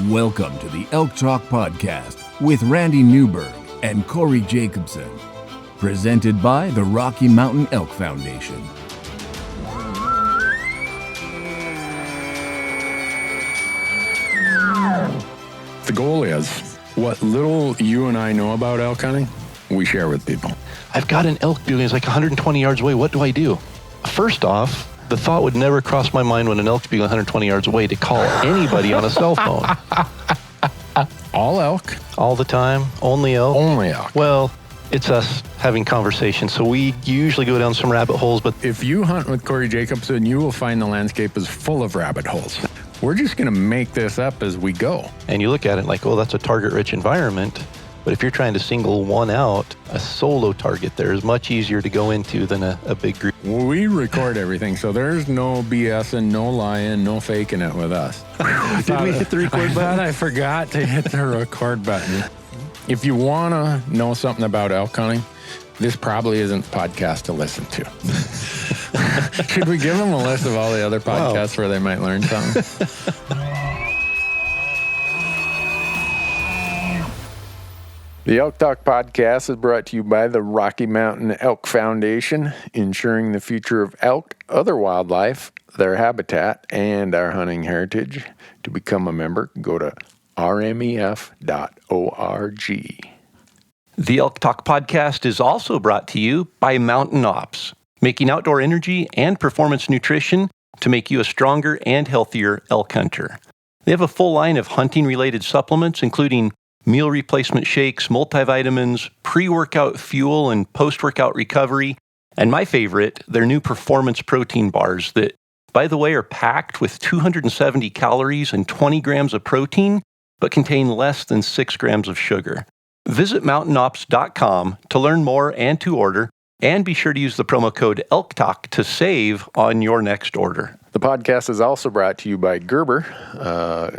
Welcome to the Elk Talk Podcast with Randy Newberg and Corey Jacobson. Presented by the Rocky Mountain Elk Foundation. The goal is, what little you and I know about elk hunting, we share with people. I've got an elk building, it's like 120 yards away. What do I do? First off, the thought would never cross my mind when an elk's being 120 yards away to call anybody on a cell phone. All elk? All the time? Only elk? Only elk. Well, it's us having conversations, so we usually go down some rabbit holes, but If you hunt with Corey Jacobson, you will find the landscape is full of rabbit holes. We're just going to make this up as we go. and you look at it like, oh, that's a target-rich environment. But if you're trying to single one out, a solo target there is much easier to go into than a big group. We record everything, so there's no BSing, no lying, no faking it with us. Did we hit the record I button? thought I forgot to hit the record button. If you want to know something about elk hunting, this probably isn't the podcast to listen to. Should we give them a list of all the other podcasts where they might learn something? The Elk Talk Podcast is brought to you by the Rocky Mountain Elk Foundation, ensuring the future of elk, other wildlife, their habitat, and our hunting heritage. To become a member, go to rmef.org. The Elk Talk Podcast is also brought to you by Mountain Ops, making outdoor energy and performance nutrition to make you a stronger and healthier elk hunter. They have a full line of hunting-related supplements, including meal replacement shakes, multivitamins, pre-workout fuel, and post-workout recovery. And my favorite, their new performance protein bars that, by the way, are packed with 270 calories and 20 grams of protein, but contain less than 6 grams of sugar. Visit mountainops.com to learn more and to order, and be sure to use the promo code ELKTALK to save on your next order. The podcast is also brought to you by Gerber.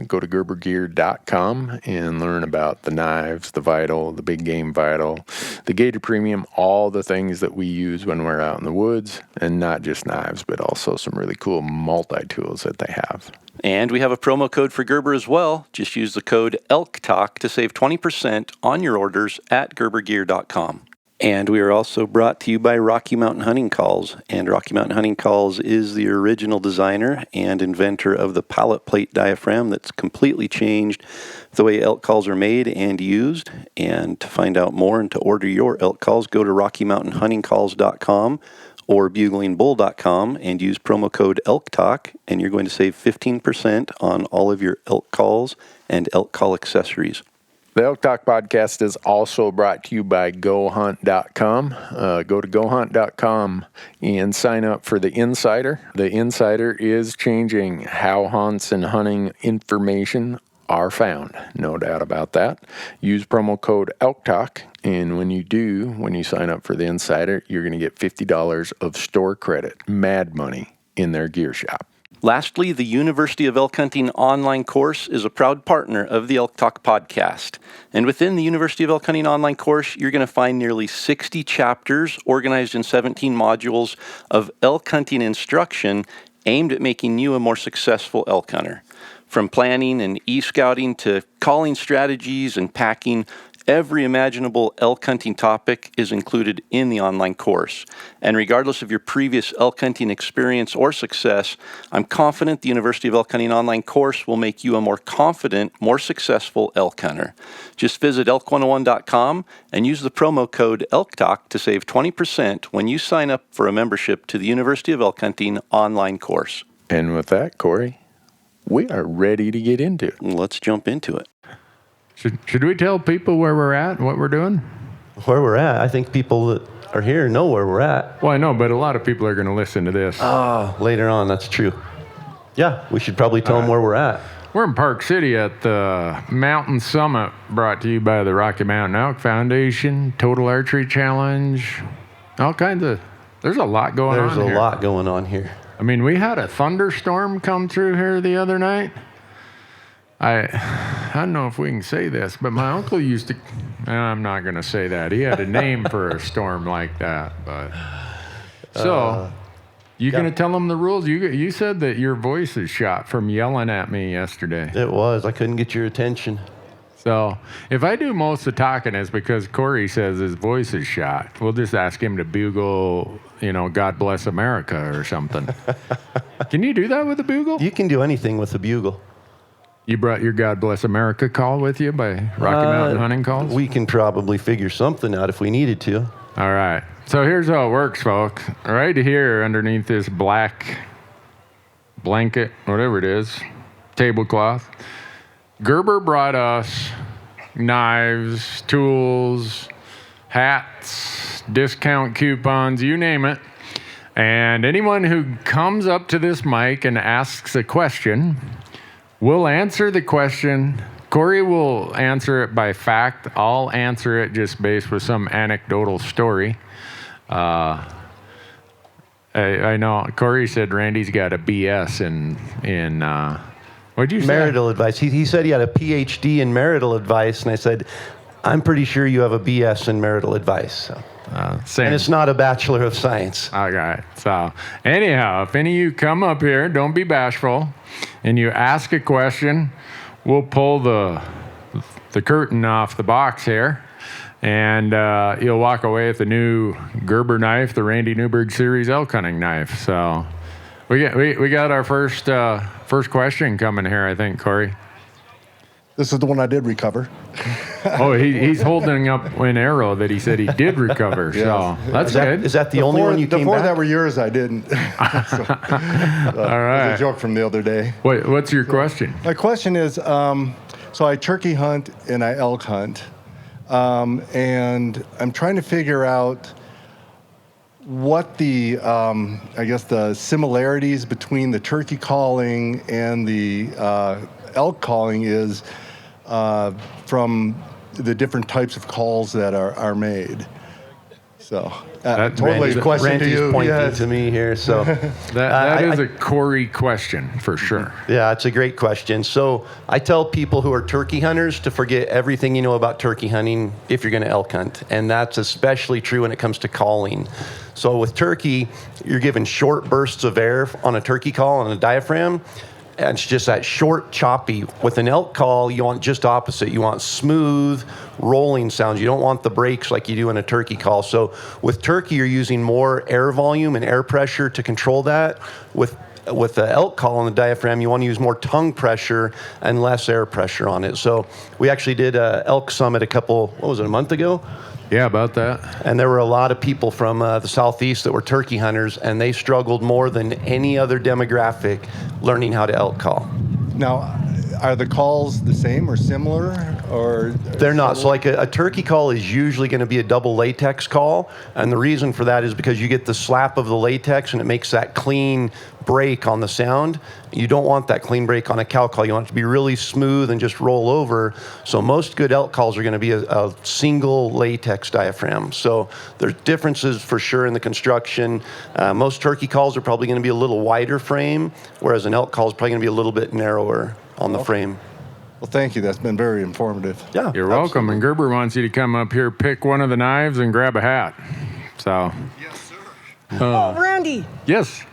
Go to gerbergear.com and learn about the knives, the Vital, the Big Game Vital, the Gator Premium, all the things that we use when we're out in the woods, and not just knives, but also some really cool multi-tools that they have. And we have a promo code for Gerber as well. Just use the code ELKTALK to save 20% on your orders at gerbergear.com. And we are also brought to you by Rocky Mountain Hunting Calls. And Rocky Mountain Hunting Calls is the original designer and inventor of the pallet plate diaphragm that's completely changed the way elk calls are made and used. And to find out more and to order your elk calls, go to RockyMountainHuntingCalls.com or BuglingBull.com and use promo code ELKTALK, and you're going to save 15% on all of your elk calls and elk call accessories. The Elk Talk Podcast is also brought to you by GoHunt.com. Go to GoHunt.com and sign up for the Insider. The Insider is changing how hunts and hunting information are found. No doubt about that. Use promo code ELKTALK, and when you sign up for the Insider, you're going to get $50 of store credit, mad money, in their gear shop. Lastly, the University of Elk Hunting online course is a proud partner of the Elk Talk Podcast. And within the University of Elk Hunting online course, you're going to find nearly 60 chapters organized in 17 modules of elk hunting instruction aimed at making you a more successful elk hunter. From planning and e-scouting to calling strategies and packing, every imaginable elk hunting topic is included in the online course. And regardless of your previous elk hunting experience or success, I'm confident the University of Elk Hunting online course will make you a more confident, more successful elk hunter. Just visit elk101.com and use the promo code ELKTALK to save 20% when you sign up for a membership to the University of Elk Hunting online course. And with that, Corey, we are ready to get into it. Let's jump into it. Should we tell people where we're at and what we're doing? Where we're at, I think people that are here know where we're at. Well, I know, but a lot of people are going to listen to this. Later on, that's true. Yeah, we should probably tell them where we're at. We're in Park City at the Mountain Summit, brought to you by the Rocky Mountain Elk Foundation, Total Archery Challenge, all kinds of, there's a lot going on here. There's a lot going on here. I mean, we had a thunderstorm come through here the other night. I don't know if we can say this, but my uncle used to, I'm not going to say that. He had a name for a storm like that, but. So, You going to tell them the rules? You said that your voice is shot from yelling at me yesterday. It was. I couldn't get your attention. So if I do most of the talking, it's because Corey says his voice is shot. We'll just ask him to bugle, God Bless America or something. Can you do that with a bugle? You can do anything with a bugle. You brought your God Bless America call with you by Rocky Mountain Hunting Calls? We can probably figure something out if we needed to. All right. So here's how it works, folks. Right here underneath this black blanket, whatever it is, tablecloth, Gerber brought us knives, tools, hats, discount coupons, you name it. And anyone who comes up to this mic and asks a question, we'll answer the question. Corey will answer it by fact. I'll answer it just based with some anecdotal story. I know Corey said Randy's got a BS in what'd you say? Marital advice. He said he had a PhD in marital advice, and I said, I'm pretty sure you have a BS in marital advice. So. Same. And it's not a Bachelor of Science. All right. So anyhow, if any of you come up here, don't be bashful, and you ask a question, we'll pull the curtain off the box here, and you'll walk away with the new Gerber knife, the Randy Newberg Series elk hunting knife. So we got our first question coming here, I think, Corey. This is the one I did recover. Oh, he's holding up an arrow that he said he did recover. Yes. So that's good. Is that the only one you came back? The four that were yours, I didn't. All right. It was a joke from the other day. What's your question? My question is, so I turkey hunt and I elk hunt, and I'm trying to figure out what the, the similarities between the turkey calling and the elk calling is from the different types of calls that are made. So totally a question Randy's to you. Pointing to me here. So that is a Corey question for sure. Yeah, it's a great question. So I tell people who are turkey hunters to forget everything you know about turkey hunting if you're going to elk hunt, and that's especially true when it comes to calling. So with turkey, you're given short bursts of air on a turkey call on a diaphragm. And it's just that short, choppy. With an elk call, you want just opposite. You want smooth, rolling sounds. You don't want the breaks like you do in a turkey call. So with turkey, you're using more air volume and air pressure to control that. With the elk call on the diaphragm, you want to use more tongue pressure and less air pressure on it. So we actually did a elk summit a month ago? Yeah, about that. And there were a lot of people from the southeast that were turkey hunters, and they struggled more than any other demographic learning how to elk call. Now, are the calls the same or similar? Or they're not. So like a turkey call is usually going to be a double latex call, and the reason for that is because you get the slap of the latex and it makes that clean break on the sound. You don't want that clean break on a cow call. You want it to be really smooth and just roll over. So most good elk calls are going to be a single latex diaphragm. So there's differences for sure in the construction. Most turkey calls are probably going to be a little wider frame, whereas an elk call is probably going to be a little bit narrower on the frame. Well, thank you. That's been very informative. Yeah, you're welcome. And Gerber wants you to come up here, pick one of the knives, and grab a hat. So. Yes, sir. Randy. Yes.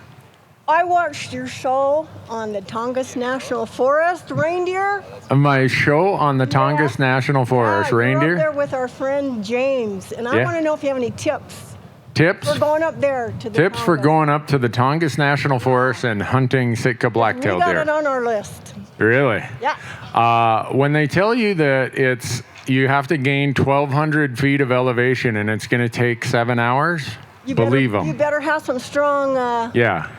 I watched your show on the Tongass National Forest, reindeer. My show on the Tongass National Forest, reindeer. You're up there with our friend James, and I want to know if you have any tips. Tips? For going up there to the Tips Tongass. for going up to the Tongass National Forest and hunting Sitka black-tailed deer. We got it on our list. Really? Yeah. When they tell you that you have to gain 1,200 feet of elevation and it's going to take 7 hours, believe them. You better have some strong. Yeah.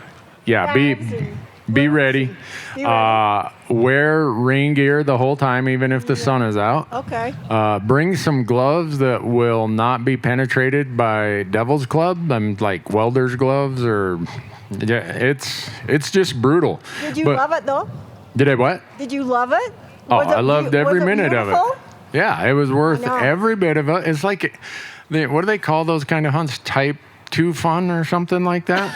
Be ready. Wear rain gear the whole time, even if the sun is out. Okay. Bring some gloves that will not be penetrated by Devil's Club. Like welder's gloves, or it's just brutal. Did you love it though? Did I what? Did you love it? I loved every minute of beautiful? it. Yeah, it was worth every bit of it. It's like, what do they call those kind of hunts? Type 2 fun or something like that?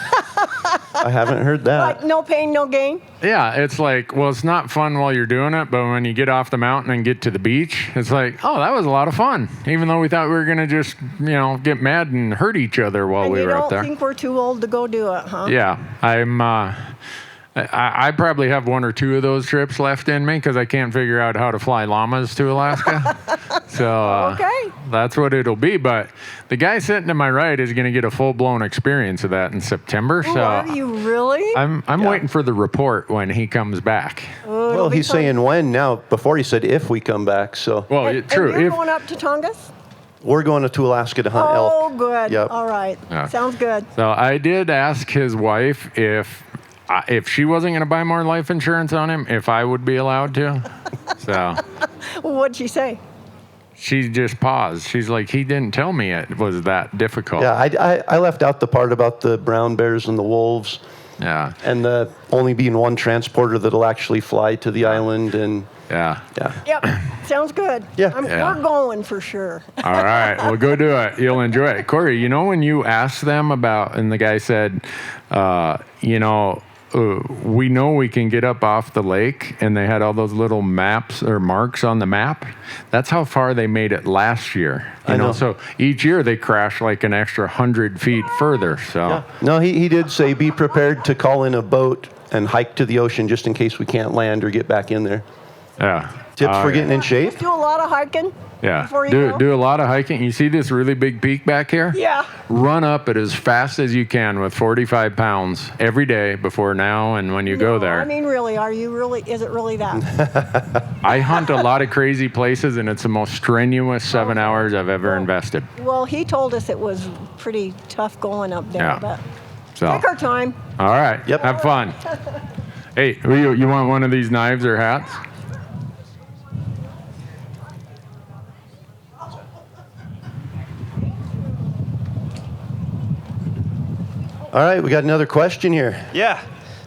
I haven't heard that. Like no pain, no gain? Yeah, it's like, well, it's not fun while you're doing it, but when you get off the mountain and get to the beach, it's like, oh, that was a lot of fun. Even though we thought we were going to just, get mad and hurt each other while And we you were up don't there. think we're too old to go do it, huh? Yeah, I probably have one or two of those trips left in me because I can't figure out how to fly llamas to Alaska. So Okay. that's what it'll be. But the guy sitting to my right is going to get a full-blown experience of that in September. Oh, So are you really? I'm waiting for the report when he comes back. Oh, it'll Well, be he's fun. saying when now. Before he said if we come back. So Well, true. And you're If, going up to Tongass? we're going to Alaska to hunt elk. Oh, good. Yep. All right. Yeah. Sounds good. so I did ask his wife if she wasn't going to buy more life insurance on him, if I would be allowed to. So What'd she say? she just paused. She's like, he didn't tell me it was that difficult. Yeah, I left out the part about the brown bears and the wolves, Yeah. and the only being one transporter that'll actually fly to the island. And Yeah. yeah, Yep. Sounds good. Yeah. Yeah. We're going for sure. All right. Well, go do it. You'll enjoy it. Corey, when you asked them about, and the guy said, we know we can get up off the lake, and they had all those little maps or marks on the map. That's how far they made it last year. I know. So each year they crash like an extra 100 feet further. So no, he did say be prepared to call in a boat and hike to the ocean just in case we can't land or get back in there. yeah. Tips for getting in shape? Do a lot of hiking Yeah. before you go? Do a lot of hiking. You see this really big peak back here? Yeah. Run up it as fast as you can with 45 pounds every day before now and when you go there. I mean, really, is it really that? I hunt a lot of crazy places, and it's the most strenuous 7 hours I've ever invested. Well, he told us it was pretty tough going up there, Yeah. but So, take our time. all right. Yep. Have fun. Hey, you want one of these knives or hats? All right, we got another question here. Yeah.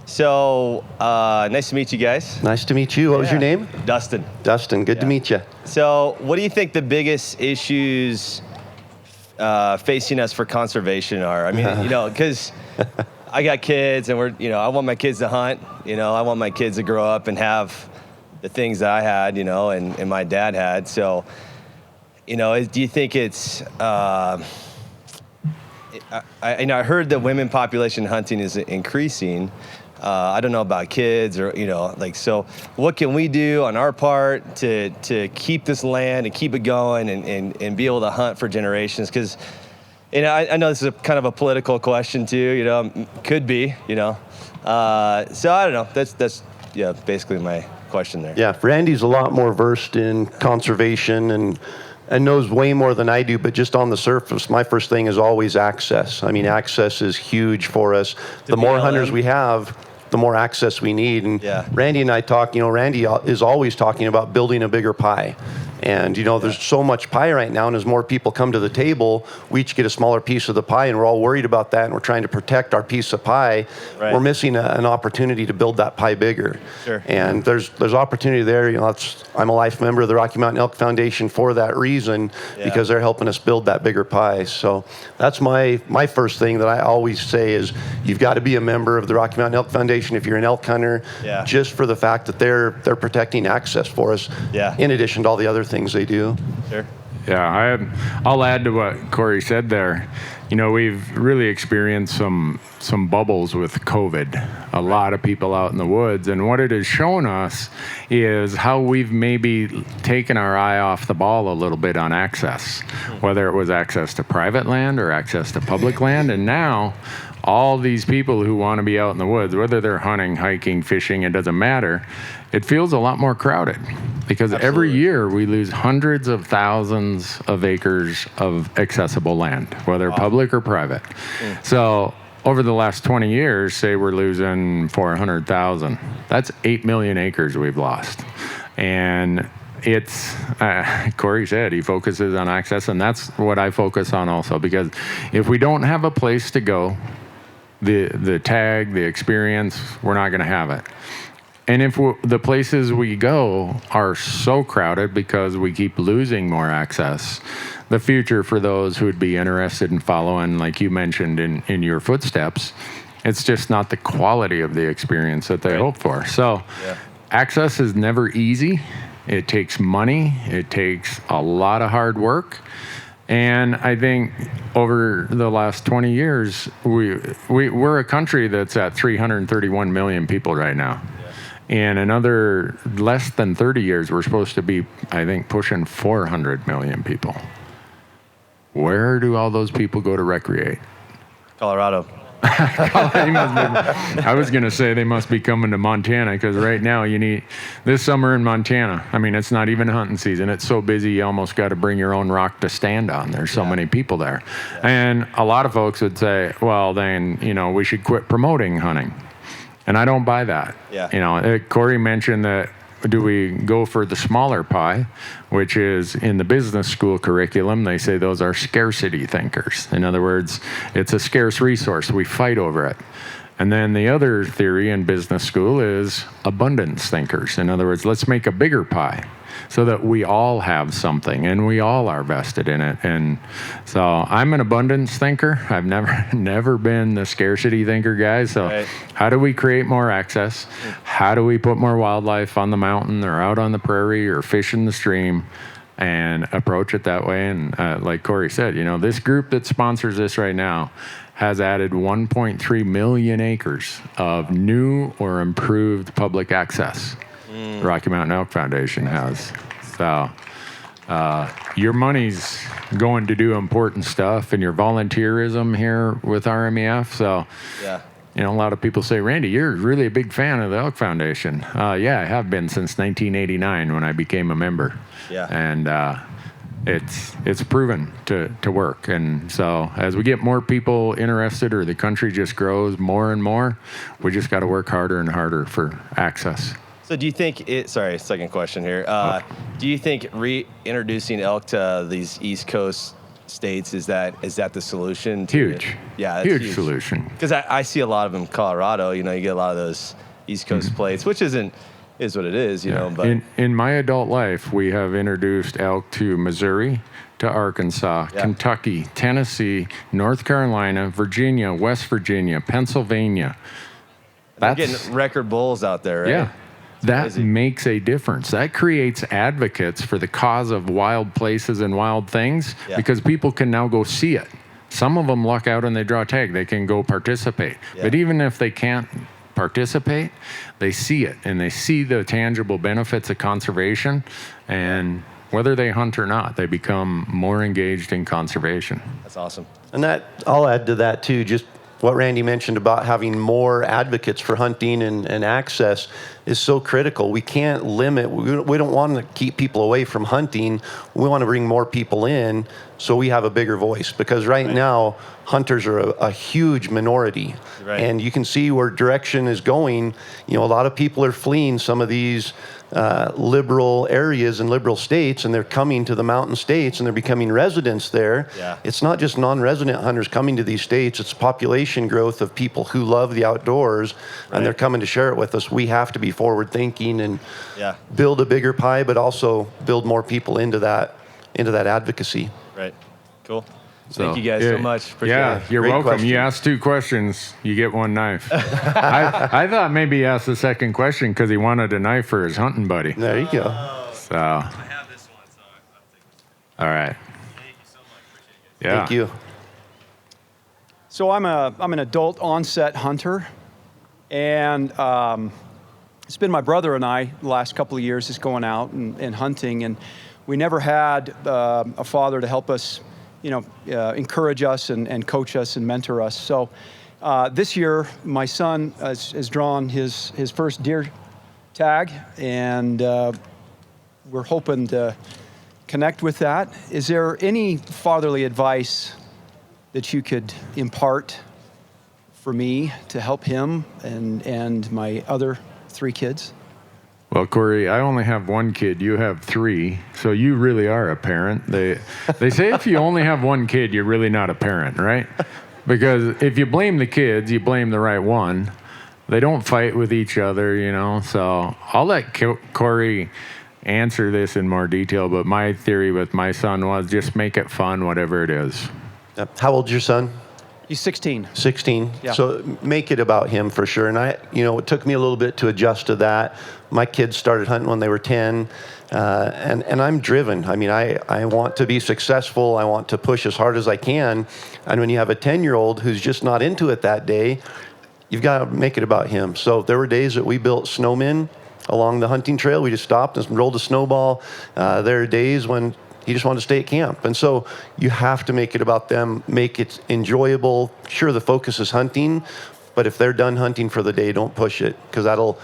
So, nice to meet you guys. Nice to meet you. What was your Yeah. name? Dustin. Dustin. Good to meet you. So, what do you think the biggest issues facing us for conservation are? I mean, because I got kids and I want my kids to hunt. I want my kids to grow up and have the things that I had, and my dad had. So, do you think it's... I heard the women population hunting is increasing. I don't know about kids or, so what can we do on our part to keep this land and keep it going and be able to hunt for generations? Because, I know this is kind of a political question too, could be, so I don't know. That's basically my question there. Yeah, Randy's a lot more versed in conservation and knows way more than I do, but just on the surface, my first thing is always access. I mean, access is huge for us. The more hunters we have, the more access we need. And Yeah. Randy and I talk, Randy is always talking about building a bigger pie. And, there's so much pie right now, and as more people come to the table, we each get a smaller piece of the pie, and we're all worried about that, and we're trying to protect our piece of pie. Right. We're missing an opportunity to build that pie bigger. Sure. And there's opportunity there. I'm a life member of the Rocky Mountain Elk Foundation for that reason, because they're helping us build that bigger pie. So that's my first thing that I always say is you've got to be a member of the Rocky Mountain Elk Foundation if you're an elk hunter, just for the fact that they're protecting access for us, in addition to all the other things they do. Sure. Yeah, I'll add to what Corey said there. We've really experienced some bubbles with COVID. A lot of people out in the woods, and what it has shown us is how we've maybe taken our eye off the ball a little bit on access, whether it was access to private land or access to public land, and now all these people who want to be out in the woods, whether they're hunting, hiking, fishing, it doesn't matter, it feels a lot more crowded because every year we lose hundreds of thousands of acres of accessible land, whether public or private. So over the last 20 years, say we're losing 400,000. That's 8 million acres we've lost. And it's, Corey said, he focuses on access, and that's what I focus on also, because if we don't have a place to go, the tag, the experience, we're not going to have it. And if the places we go are so crowded because we keep losing more access, the future for those who would be interested in following, like you mentioned in your footsteps, It's just not the quality of the experience that they hope for. So access is never easy. It takes money. It takes a lot of hard work. And I think over the last 20 years, we're a country that's at 331 million people right now. In another less than 30 years, we're supposed to be, I think, pushing 400 million people. Where do all those people go to recreate? Colorado. I was going to say they must be coming to Montana, because right now you need, this summer in Montana, I mean, it's not even hunting season. It's so busy you almost got to bring your own rock to stand on. There's so many people there. And a lot of folks would say, well, then, we should quit promoting hunting. And I don't buy that. Corey mentioned that, do we go for the smaller pie, which is in the business school curriculum, they say those are scarcity thinkers. In other words, it's a scarce resource. We fight over it. And then the other theory in business school is abundance thinkers. In other words, let's make a bigger pie so that we all have something and we all are vested in it. And so I'm an abundance thinker. I've never been the scarcity thinker guy. So how do we create more access? How do we put more wildlife on the mountain or out on the prairie or fish in the stream, and approach it that way? And like Corey said, this group that sponsors this right now has added 1.3 million acres of new or improved public access. Rocky Mountain Elk Foundation has. So your money's going to do important stuff, and your volunteerism here with RMEF. So, a lot of people say, Randy, you're really a big fan of the Elk Foundation. I have been since 1989 when I became a member. And it's proven to work. And so as we get more people interested, or the country just grows more and more, we just got to work harder and harder for access. So do you think second question here. Do you think reintroducing elk to these East Coast states, is that the solution? Huge. That's huge solution. Because I see a lot of them in Colorado. You get a lot of those East Coast plates, which is what it is, But in my adult life, we have introduced elk to Missouri, to Arkansas, Kentucky, Tennessee, North Carolina, Virginia, West Virginia, Pennsylvania. They're getting record bulls out there, right? Yeah. That makes a difference. That creates advocates for the cause of wild places and wild things, because people can now go see it. Some of them luck out and they draw a tag. They can go participate. But even if they can't participate, they see it, and they see the tangible benefits of conservation, and whether they hunt or not, they become more engaged in conservation. That's awesome. And I'll add to that too, just what Randy mentioned about having more advocates for hunting and access is so critical. We can't limit, we don't want to keep people away from hunting. We want to bring more people in so we have a bigger voice, because right now hunters are a huge minority. And you can see where direction is going. A lot of people are fleeing some of these liberal areas and liberal states, and they're coming to the mountain states, and they're becoming residents there. It's not just non-resident hunters coming to these states, it's population growth of people who love the outdoors, and they're coming to share it with us. We have to be forward thinking and build a bigger pie, but also build more people into that advocacy. Right. Cool. Thank you guys so much. Appreciate it. You're Great welcome. question. You asked 2 questions, you get 1 knife. I thought maybe he asked the second question because he wanted a knife for his hunting buddy. There you go. So. I have this one, so I'll take this one. All right. Thank you so much. Appreciate it. Yeah. Thank you. So I'm an adult onset hunter, and it's been my brother and I the last couple of years just going out and hunting, and we never had a father to help us, encourage us and coach us and mentor us. So this year, my son has drawn his first deer tag, and we're hoping to connect with that. Is there any fatherly advice that you could impart for me to help him and my other 3 kids? Well, Corey, I only have 1 kid. You have 3, so you really are a parent. They say if you only have 1 kid, you're really not a parent, right? Because if you blame the kids, you blame the right one. They don't fight with each other, So I'll let Corey answer this in more detail, but my theory with my son was just make it fun, whatever it is. How old's your son? He's 16. 16. Yeah. So make it about him for sure. And it took me a little bit to adjust to that. My kids started hunting when they were 10. And I'm driven. I mean, I want to be successful. I want to push as hard as I can. And when you have a 10-year-old who's just not into it that day, you've got to make it about him. So there were days that we built snowmen along the hunting trail. We just stopped and rolled a snowball. There are days when he just wanted to stay at camp. And so you have to make it about them, make it enjoyable. Sure, the focus is hunting, but if they're done hunting for the day, don't push it, because that'll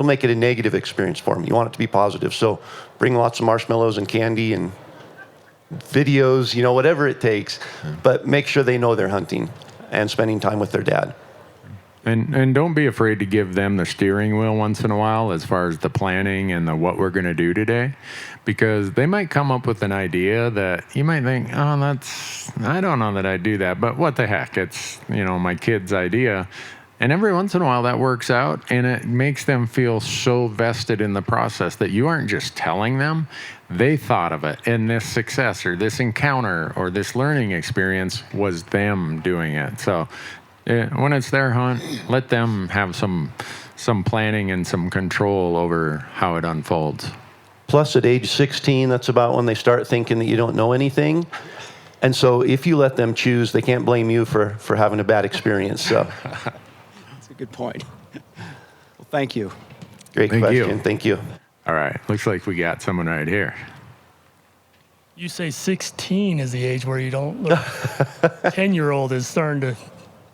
make it a negative experience for them. You want it to be positive. So bring lots of marshmallows and candy and videos, whatever it takes, but make sure they know they're hunting and spending time with their dad. And don't be afraid to give them the steering wheel once in a while as far as the planning and the what we're going to do today, because they might come up with an idea that you might think, oh, I don't know that I'd do that, but what the heck, it's, my kid's idea. And every once in a while that works out, and it makes them feel so vested in the process that you aren't just telling them, they thought of it. And this success or this encounter or this learning experience was them doing it. So when it's their hunt, let them have some planning and some control over how it unfolds. Plus, at age 16, that's about when they start thinking that you don't know anything. And so if you let them choose, they can't blame you for having a bad experience. So That's a good point. Well, thank you. Great question. Thank you. All right. Looks like we got someone right here. You say 16 is the age where you don't look. 10-year-old is starting to.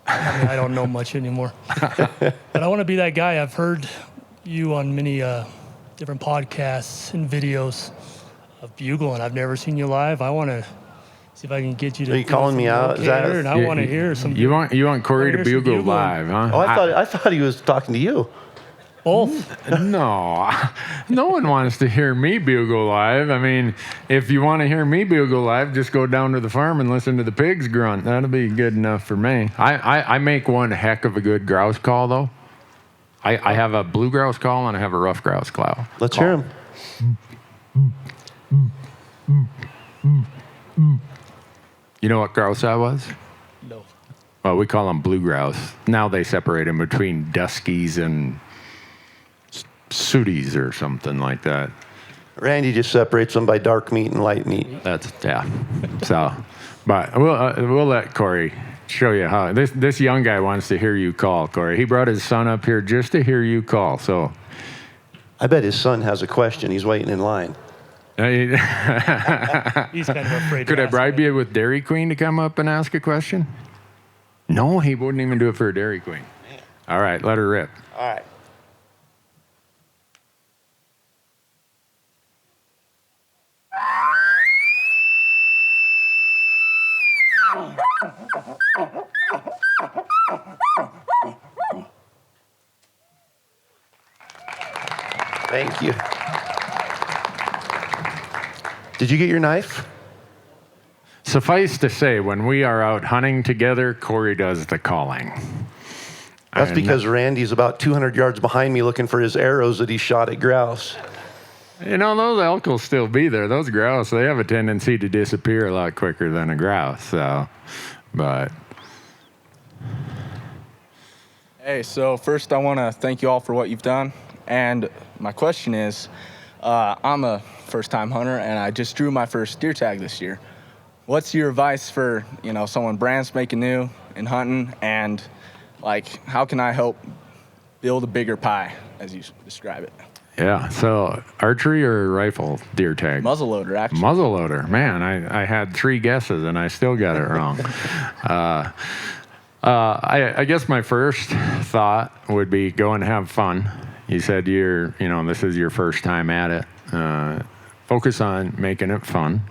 I don't know much anymore. But I want to be that guy. I've heard you on many different podcasts and videos of bugle, and I've never seen you live. I want to see if I can get you to. Are you calling me out? Is that? And I want to hear some. You want Corey to bugle live, huh? Oh, I thought he was talking to you. Both? No one wants to hear me bugle live. I mean, if you want to hear me bugle live, just go down to the farm and listen to the pigs grunt. That'll be good enough for me. I make one heck of a good grouse call, though. I have a blue grouse call and I have a rough grouse call. Let's hear him. You know what grouse that was? No. Well, we call them blue grouse. Now they separate them between duskies and sooties or something like that. Randy just separates them by dark meat and light meat. So, but we'll let Corey show you how. This young guy wants to hear you call, Corey. He brought his son up here just to hear you call. So, I bet his son has a question. He's waiting in line. He's kind of afraid. Could I bribe you with Dairy Queen to come up and ask a question? No, he wouldn't even do it for a Dairy Queen. All right, let her rip. All right. Thank you. Did you get your knife? Suffice to say, when we are out hunting together, Corey does the calling. That's because Randy's about 200 yards behind me looking for his arrows that he shot at grouse. Those elk will still be there. Those grouse, they have a tendency to disappear a lot quicker than a grouse. So, but. Hey, so first I want to thank you all for what you've done. And my question is, I'm a first-time hunter, and I just drew my first deer tag this year. What's your advice for, someone brand spanking new in hunting, and, how can I help build a bigger pie, as you describe it? Yeah, so archery or rifle deer tag? Muzzleloader, actually. Muzzleloader. Man, I had 3 guesses, and I still got it wrong. I guess my first thought would be go and have fun. You said this is your first time at it. Focus on making it fun.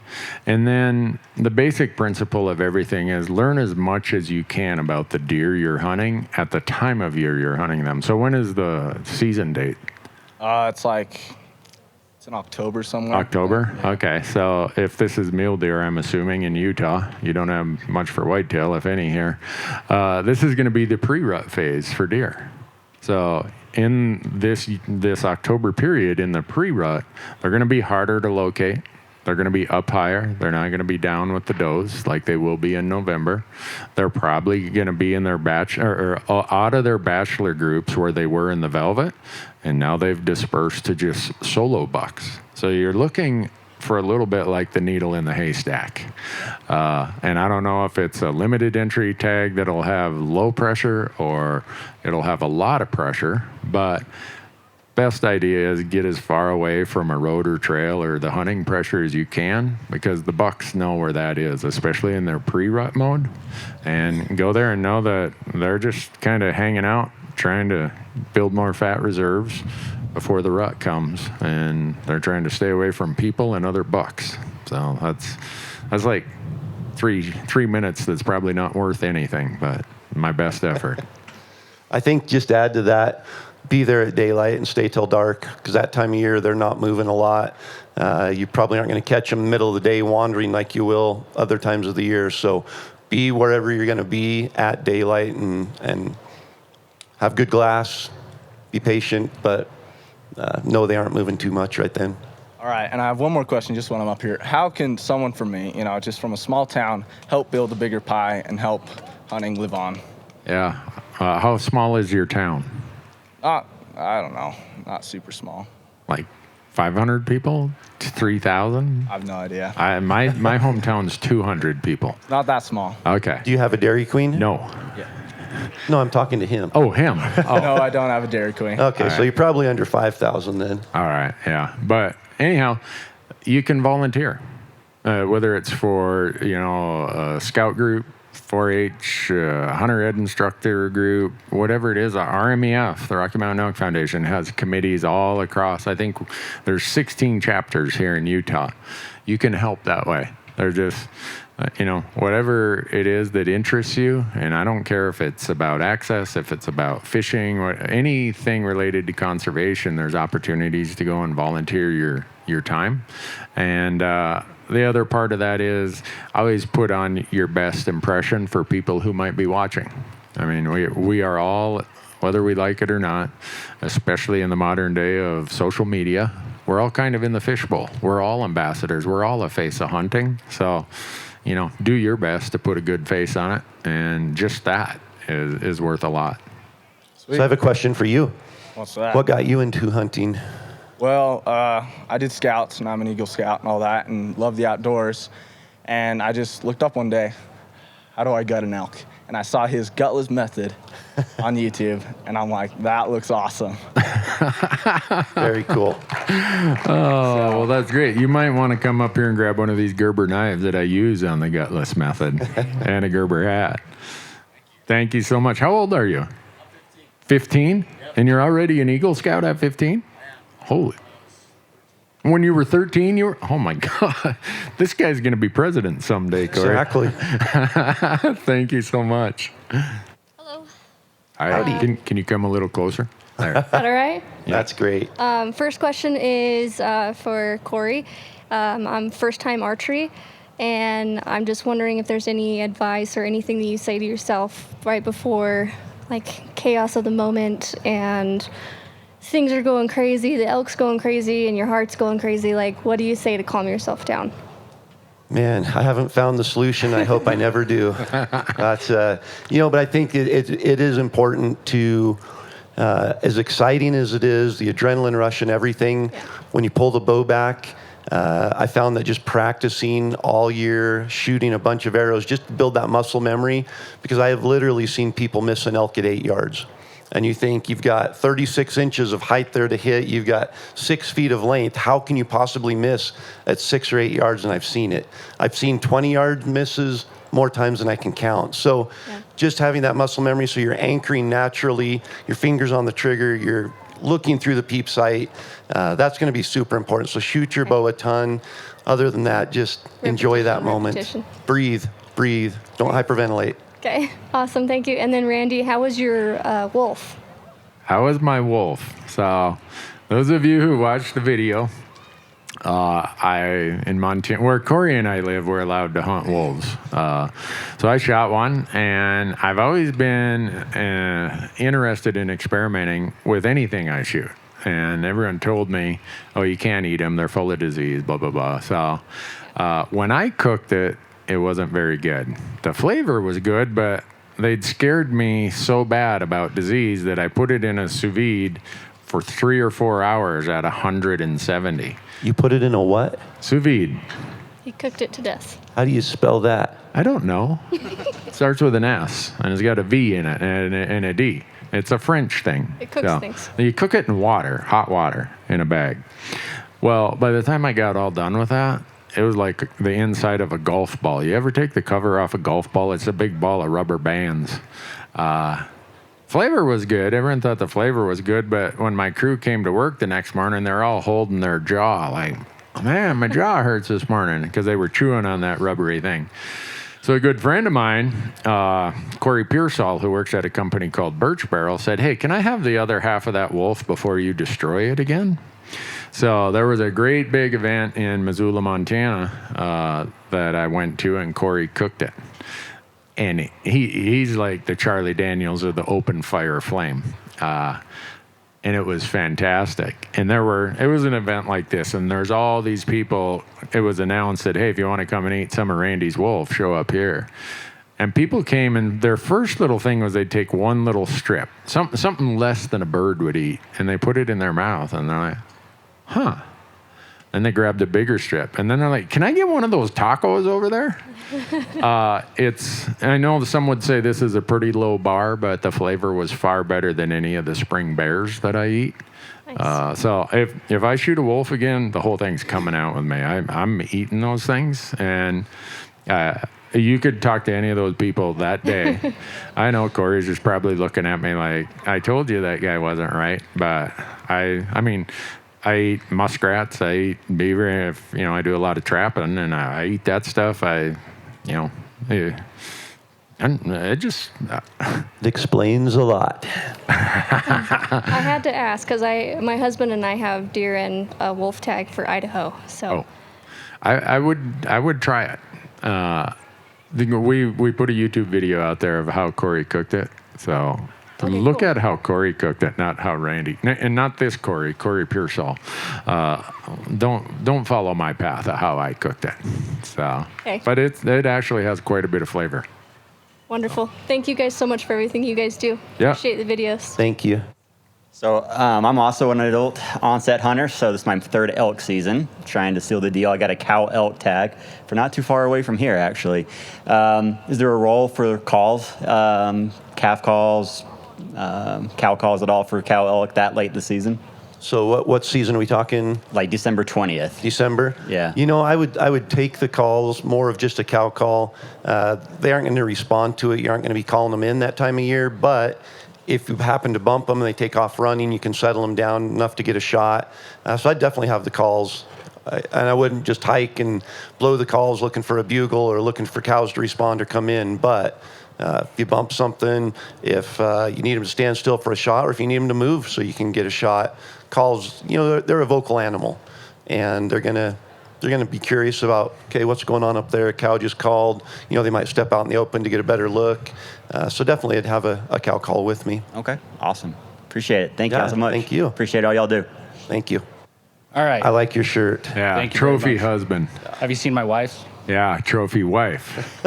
And then the basic principle of everything is learn as much as you can about the deer you're hunting at the time of year you're hunting them. So when is the season date? It's in October somewhere. October? Yeah. Okay. So if this is mule deer, I'm assuming in Utah, you don't have much for whitetail, if any here. This is going to be the pre-rut phase for deer. So in this October period, in the pre-rut, they're going to be harder to locate. They're going to be up higher. They're not going to be down with the does like they will be in November. They're probably going to be in their out of their bachelor groups where they were in the velvet, and now they've dispersed to just solo bucks. So you're looking for a little bit like the needle in the haystack. And I don't know if it's a limited entry tag that'll have low pressure or it'll have a lot of pressure, but best idea is get as far away from a road or trail or the hunting pressure as you can, because the bucks know where that is, especially in their pre-rut mode, and go there and know that they're just kind of hanging out, trying to build more fat reserves before the rut comes, and they're trying to stay away from people and other bucks. So that's like three minutes that's probably not worth anything, but my best effort. I think just add to that, be there at daylight and stay till dark, because that time of year they're not moving a lot. You probably aren't going to catch them middle of the day wandering like you will other times of the year. So be wherever you're going to be at daylight and have good glass, be patient, but know they aren't moving too much right then. All right, and I have one more question just when I'm up here. How can someone from me, just from a small town, help build a bigger pie and help hunting live on? Yeah. How small is your town? I don't know. Not super small. Like 500 people? 3,000? I have no idea. My hometown's 200 people. Not that small. Okay. Do you have a Dairy Queen? No. Yeah. No, I'm talking to him. Oh, him. Oh. No, I don't have a Dairy Queen. Okay, All so right. you're probably under 5,000 then. All right, yeah. But anyhow, you can volunteer, whether it's for, a scout group, 4-H, hunter ed instructor group, whatever it is. RMEF, the Rocky Mountain Elk Foundation, has committees all across. I think there's 16 chapters here in Utah. You can help that way. They're just, whatever it is that interests you, and I don't care if it's about access, if it's about fishing, or anything related to conservation, there's opportunities to go and volunteer your time. And the other part of that is always put on your best impression for people who might be watching. I mean, we are all, whether we like it or not, especially in the modern day of social media, we're all kind of in the fishbowl. We're all ambassadors. We're all a face of hunting. So, do your best to put a good face on it, and just that is worth a lot. Sweet. So I have a question for you. What's that? What got you into hunting? Well, I did scouts, and I'm an Eagle Scout and all that, and love the outdoors. And I just looked up one day, how do I gut an elk? And I saw his gutless method on YouTube, and I'm like, that looks awesome. Very cool. Well, that's great. You might want to come up here and grab one of these Gerber knives that I use on the gutless method and a Gerber hat. Thank you so much. How old are you? 15? Yep. And you're already an Eagle Scout at 15? Holy. When you were 13, you were, oh my God, this guy's going to be president someday, Corey. Exactly. Thank you so much. Hello. Howdy. Can you come a little closer? There. Is that all right? Yeah. That's great. First question is for Corey. I'm first-time archery, and I'm just wondering if there's any advice or anything that you say to yourself right before, like, chaos of the moment and things are going crazy, the elk's going crazy, and your heart's going crazy. Like, what do you say to calm yourself down? Man, I haven't found the solution. I hope I never do. That's, but I think it is important to, as exciting as it is, the adrenaline rush and everything, when you pull the bow back, I found that just practicing all year, shooting a bunch of arrows, just to build that muscle memory, because I have literally seen people miss an elk at 8 yards. And you think you've got 36 inches of height there to hit, you've got 6 feet of length. How can you possibly miss at 6 or 8 yards? And I've seen it. I've seen 20-yard misses more times than I can count. So just having that muscle memory, so you're anchoring naturally, your fingers on the trigger, you're looking through the peep sight, that's going to be super important. So shoot your bow a ton. Other than that, just enjoy that moment. Breathe, don't hyperventilate. Okay, awesome, thank you. And then Randy, how was your wolf? How was my wolf? So those of you who watched the video, in Montana, where Corey and I live, we're allowed to hunt wolves. So I shot one, and I've always been interested in experimenting with anything I shoot. and everyone told me, oh, you can't eat them. They're full of disease, blah, blah, blah. So when I cooked it, it wasn't very good. The flavor was good, but they'd scared me so bad about disease that I put it in a sous vide for 3 or 4 hours at 170. You put it in a what? Sous vide. He cooked it to death. How do you spell that? I don't know. It starts with an S, and it's got a V in it and a D. It's a French thing. It cooks things. You cook it in water, hot water, in a bag. Well, by the time I got all done with that, it was like the inside of a golf ball. You ever take the cover off a golf ball? It's a big ball of rubber bands. Flavor was good. Everyone thought the flavor was good, but when my crew came to work the next morning, they're all holding their jaw like, man, my jaw hurts this morning, because they were chewing on that rubbery thing. So a good friend of mine, Corey Pearsall, who works at a company called Birch Barrel, said, hey, can I have the other half of that wolf before you destroy it again? So there was a great big event in Missoula, Montana that I went to, and Corey cooked it. And he's like the Charlie Daniels of the open fire flame. And it was fantastic. And it was an event like this, and there's all these people. It was announced that, hey, if you want to come and eat some of Randy's wolf, show up here. And people came, and their first little thing was they'd take one little strip, something less than a bird would eat, and they put it in their mouth, and they're like, huh. And they grabbed a bigger strip, and then they're like, can I get one of those tacos over there? I know some would say this is a pretty low bar, but the flavor was far better than any of the spring bears that I eat. Nice. So if I shoot a wolf again, the whole thing's coming out with me. I'm eating those things, and you could talk to any of those people that day. I know Corey's just probably looking at me like, I told you that guy wasn't right, but I mean, I eat muskrats, I eat beaver. I do a lot of trapping, and I eat that stuff. It just it explains a lot. I had to ask because my husband and I have deer and a wolf tag for Idaho. So, I would try it. We put a YouTube video out there of how Corey cooked it. So. Look at how Corey cooked it, not how Randy, and not this Corey Pearsall. Don't follow my path of how I cooked it. So, okay. But it actually has quite a bit of flavor. Wonderful. Thank you guys so much for everything you guys do. Yeah. Appreciate the videos. Thank you. So I'm also an adult onset hunter, so this is my third elk season, trying to seal the deal. I got a cow elk tag for not too far away from here, actually. Is there a role for calls, calf calls, cow calls at all for cow elk that late this season? So what season are we talking? Like December 20th. December? Yeah. I would take the calls more of just a cow call. They aren't going to respond to it. You aren't going to be calling them in that time of year. But if you happen to bump them and they take off running, you can settle them down enough to get a shot. So I'd definitely have the calls. And I wouldn't just hike and blow the calls looking for a bugle or looking for cows to respond or come in. But if you bump something, if you need them to stand still for a shot, or if you need them to move so you can get a shot, calls, they're a vocal animal, and they're gonna be curious about, okay, what's going on up there? A cow just called. They might step out in the open to get a better look. So definitely I'd have a cow call with me. Okay, awesome. Appreciate it. Thank you so much. Thank you. Appreciate all y'all do. Thank you. All right. I like your shirt. Yeah, Thank you trophy husband. Have you seen my wife? Yeah, trophy wife.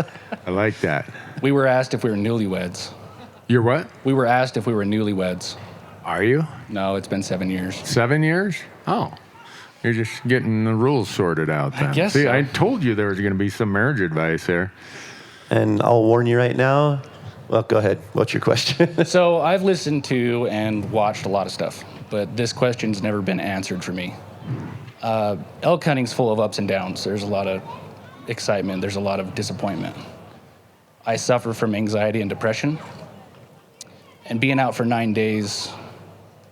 I like that. We were asked if we were newlyweds. You're what? We were asked if we were newlyweds. Are you? No, it's been 7 years. 7 years? Oh. You're just getting the rules sorted out then. I guess See, so. I told you there was going to be some marriage advice there. And I'll warn you right now. Well, go ahead. What's your question? So I've listened to and watched a lot of stuff, but this question's never been answered for me. Elk hunting's full of ups and downs. There's a lot of excitement. There's a lot of disappointment. I suffer from anxiety and depression, and being out for 9 days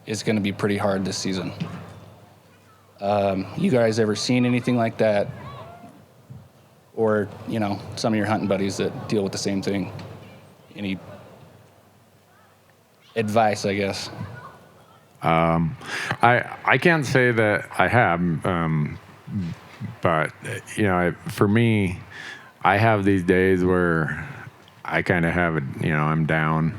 is going to be pretty hard this season. You guys ever seen anything like that? Or, some of your hunting buddies that deal with the same thing? Any advice, I guess? I can't say that I have, but for me, I have these days where I kind of have it. I'm down.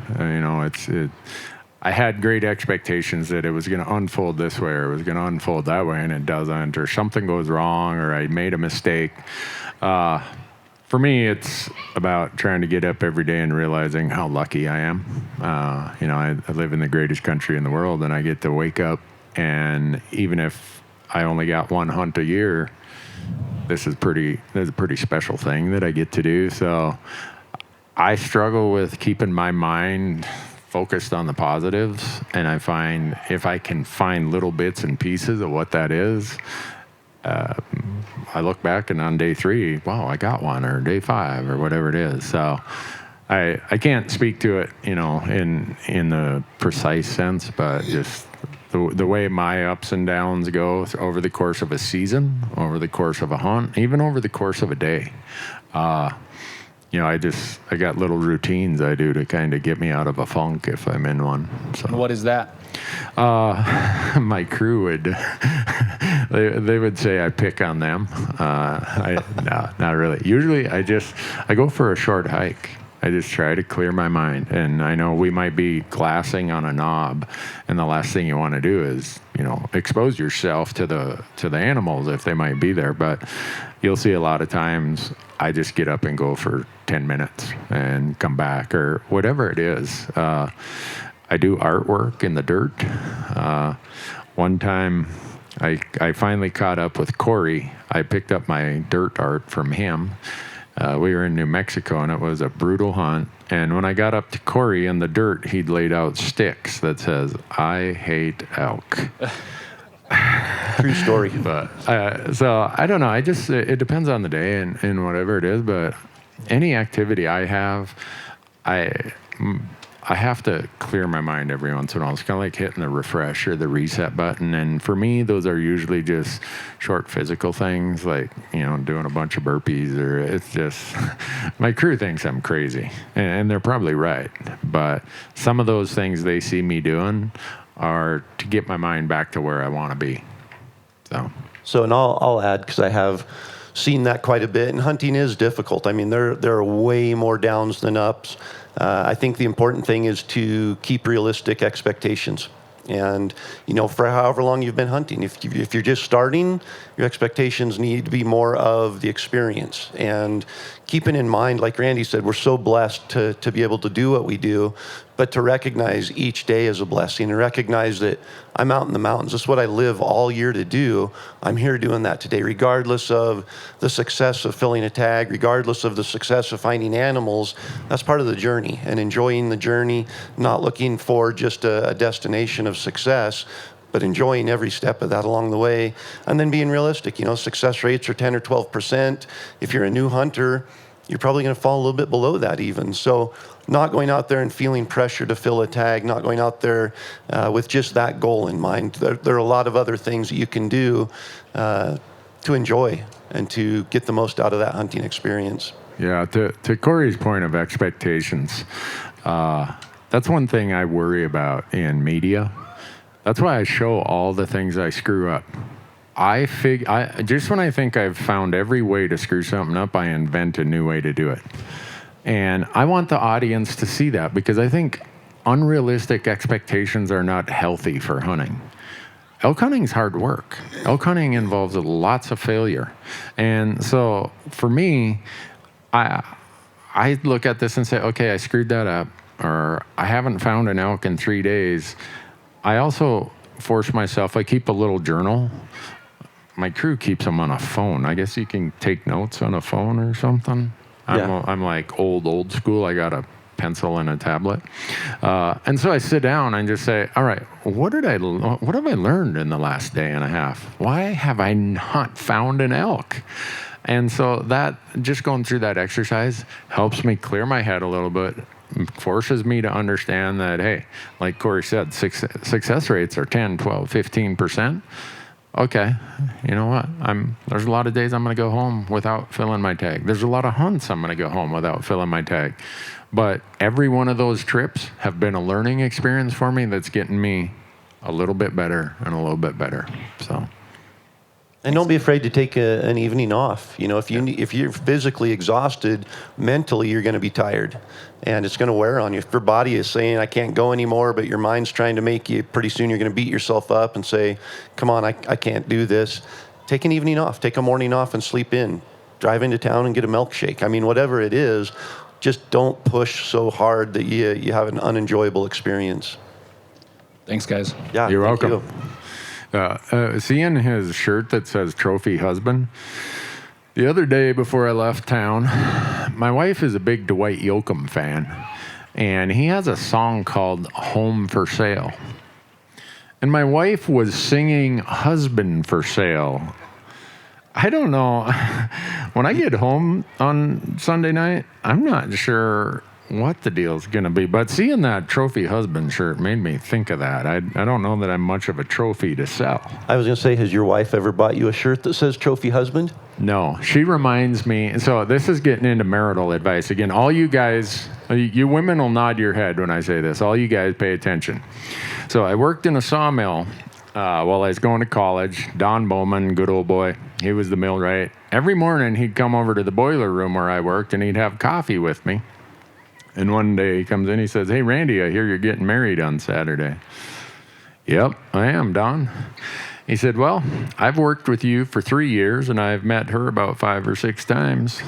I had great expectations that it was going to unfold this way or it was going to unfold that way, and it doesn't, or something goes wrong, or I made a mistake. For me, it's about trying to get up every day and realizing how lucky I am. I live in the greatest country in the world, and I get to wake up, and even if I only got one hunt a year, this is a pretty special thing that I get to do. So I struggle with keeping my mind focused on the positives, and I find if I can find little bits and pieces of what that is, I look back and on day 3, wow, I got one, or day 5, or whatever it is. So I can't speak to it, in the precise sense, but just the way my ups and downs go over the course of a season, over the course of a hunt, even over the course of a day. I got little routines I do to kind of get me out of a funk if I'm in one. So. What is that? My crew would, they would say I pick on them. No, not really. Usually I go for a short hike. I just try to clear my mind. And I know we might be glassing on a knob, and the last thing you want to do is, expose yourself to the animals if they might be there. But you'll see a lot of times I just get up and go for 10 minutes and come back, or whatever it is. I do artwork in the dirt. One time I finally caught up with Corey. I picked up my dirt art from him. We were in New Mexico, and it was a brutal hunt. And when I got up to Corey in the dirt, he'd laid out sticks that says, "I hate elk." True story. But so I don't know. It depends on the day and whatever it is. But any activity I have, I have to clear my mind every once in a while. It's kind of like hitting the refresh or the reset button. And for me, those are usually just short physical things, like, doing a bunch of burpees, or it's just, my crew thinks I'm crazy, and they're probably right. But some of those things they see me doing are to get my mind back to where I want to be. So, and I'll add, because I have seen that quite a bit, and hunting is difficult. I mean, there are way more downs than ups. I think the important thing is to keep realistic expectations. And, for however long you've been hunting, if you're just starting, your expectations need to be more of the experience. And keeping in mind, like Randy said, we're so blessed to be able to do what we do, but to recognize each day as a blessing, and recognize that I'm out in the mountains. This is what I live all year to do. I'm here doing that today, regardless of the success of filling a tag, regardless of the success of finding animals. That's part of the journey, and enjoying the journey, not looking for just a destination of success, but enjoying every step of that along the way, and then being realistic. Success rates are 10 or 12%. If you're a new hunter, you're probably going to fall a little bit below that even. So not going out there and feeling pressure to fill a tag, not going out there with just that goal in mind. There are a lot of other things that you can do to enjoy and to get the most out of that hunting experience. Yeah, to Corey's point of expectations, that's one thing I worry about in media. That's why I show all the things I screw up. Just when I think I've found every way to screw something up, I invent a new way to do it. And I want the audience to see that, because I think unrealistic expectations are not healthy for hunting. Elk hunting is hard work. Elk hunting involves lots of failure. And so for me, I look at this and say, okay, I screwed that up, or I haven't found an elk in 3 days. I also force myself, I keep a little journal. My crew keeps them on a phone. I guess you can take notes on a phone or something. Yeah. I'm like old school. I got a pencil and a tablet. And so I sit down and just say, all right, what have I learned in the last day and a half? Why have I not found an elk? And so that, just going through that exercise helps me clear my head a little bit, forces me to understand that, hey, like Corey said, success rates are 10, 12, 15%. Okay, you know what? There's a lot of days I'm going to go home without filling my tag. There's a lot of hunts I'm going to go home without filling my tag. But every one of those trips have been a learning experience for me that's getting me a little bit better and a little bit better. So. And don't be afraid to take an evening off. You know, if you're physically exhausted, mentally you're going to be tired, and it's going to wear on you. If your body is saying I can't go anymore, but your mind's trying to make you, pretty soon you're going to beat yourself up and say, come on, I can't do this. Take an evening off. Take a morning off and sleep in. Drive into town and get a milkshake. I mean, whatever it is, just don't push so hard that you have an unenjoyable experience. Thanks, guys. Yeah, you're thank welcome. you. Seeing his shirt that says Trophy Husband, the other day before I left town, my wife is a big Dwight Yoakam fan, and he has a song called Home for Sale. And my wife was singing Husband for Sale. I don't know. When I get home on Sunday night, I'm not sure what the deal's going to be. But seeing that Trophy Husband shirt made me think of that. I don't know that I'm much of a trophy to sell. I was going to say, has your wife ever bought you a shirt that says Trophy Husband? No. She reminds me. So this is getting into marital advice. Again, all you guys, you women will nod your head when I say this. All you guys pay attention. So I worked in a sawmill while I was going to college. Don Bowman, good old boy. He was the millwright. Every morning he'd come over to the boiler room where I worked, and he'd have coffee with me. And one day he comes in, he says, hey, Randy, I hear you're getting married on Saturday. Yep, I am, Don. He said, well, I've worked with you for 3 years, and I've met her about 5 or 6 times.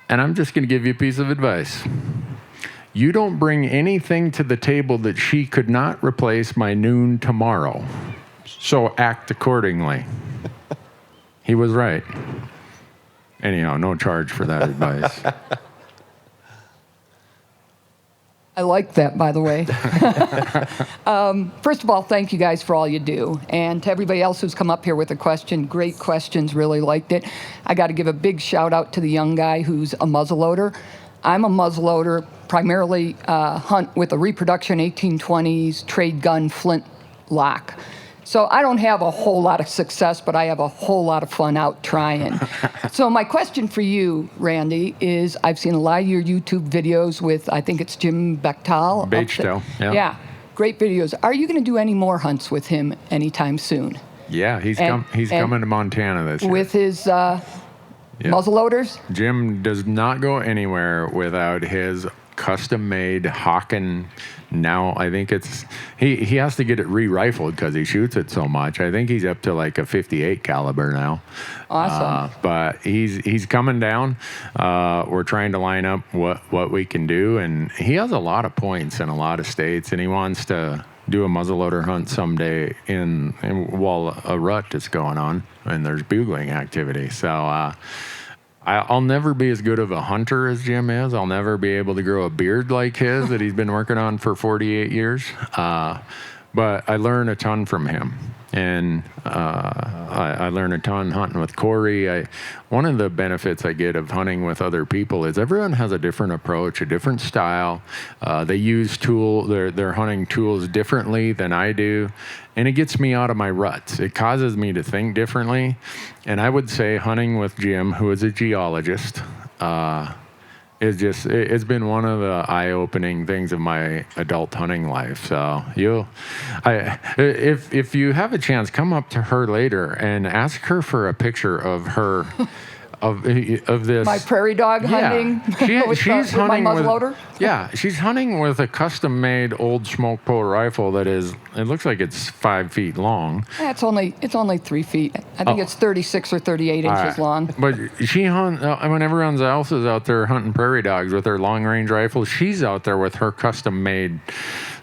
And I'm just going to give you a piece of advice. You don't bring anything to the table that she could not replace by noon tomorrow. So act accordingly. He was right. Anyhow, no charge for that advice. I like that, by the way. First of all, thank you guys for all you do. And to everybody else who's come up here with a question, great questions, really liked it. I got to give a big shout out to the young guy who's a muzzleloader. I'm a muzzleloader, primarily hunt with a reproduction 1820s trade gun flint lock. So I don't have a whole lot of success, but I have a whole lot of fun out trying. So my question for you, Randy, is I've seen a lot of your YouTube videos with, I think it's Jim Bechtel. Yeah. Yeah, great videos. Are you going to do any more hunts with him anytime soon? Yeah, he's coming to Montana this year. With his muzzleloaders? Jim does not go anywhere without his custom-made Hawken. Now I think it's he has to get it re-rifled because he shoots it so much. I think he's up to like a 58 caliber now. Awesome. But he's coming down. We're trying to line up what we can do, and he has a lot of points in a lot of states, and he wants to do a muzzleloader hunt someday in while a rut is going on and there's bugling activity. So I'll never be as good of a hunter as Jim is. I'll never be able to grow a beard like his that he's been working on for 48 years. But I learn a ton from him. And I learn a ton hunting with Corey. One of the benefits I get of hunting with other people is everyone has a different approach, a different style. They use their hunting tools differently than I do. And it gets me out of my ruts. It causes me to think differently. And I would say hunting with Jim, who is a geologist, it's been one of the eye-opening things of my adult hunting life. So if you have a chance, come up to her later and ask her for a picture of her of this. My prairie dog hunting. She's with my muzzleloader. Yeah, she's hunting with a custom-made old smoke pole rifle that is. It looks like it's 5 feet long. It's only 3 feet. I think it's 36 or 38 inches long. But she hunts when everyone else is out there hunting prairie dogs with their long-range rifles. She's out there with her custom-made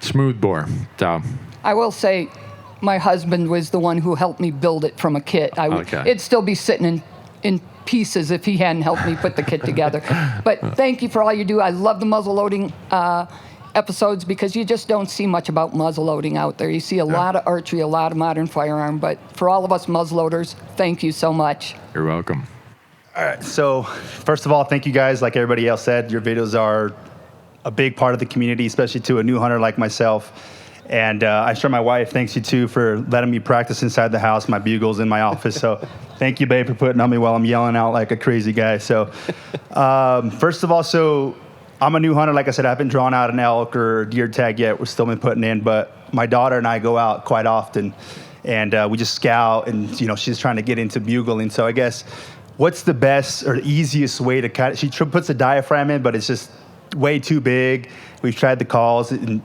smoothbore. So I will say, my husband was the one who helped me build it from a kit. It'd still be sitting in pieces if he hadn't helped me put the kit together. But thank you for all you do. I love the muzzleloading episodes because you just don't see much about muzzleloading out there. You see a lot of archery, a lot of modern firearm, but for all of us muzzleloaders, thank you so much. You're welcome. All right, so first of all, thank you guys. Like everybody else said, your videos are a big part of the community, especially to a new hunter like myself. And I'm sure my wife thanks you too for letting me practice inside the house. My bugle's in my office, so thank you, babe, for putting on me while I'm yelling out like a crazy guy. So first of all, so I'm a new hunter. Like I said, I haven't drawn out an elk or deer tag yet. We're still been putting in, but my daughter and I go out quite often. and we just scout, and she's trying to get into bugling. So I guess, what's the best or easiest way to cut? She puts a diaphragm in, but it's just way too big. We've tried the calls. And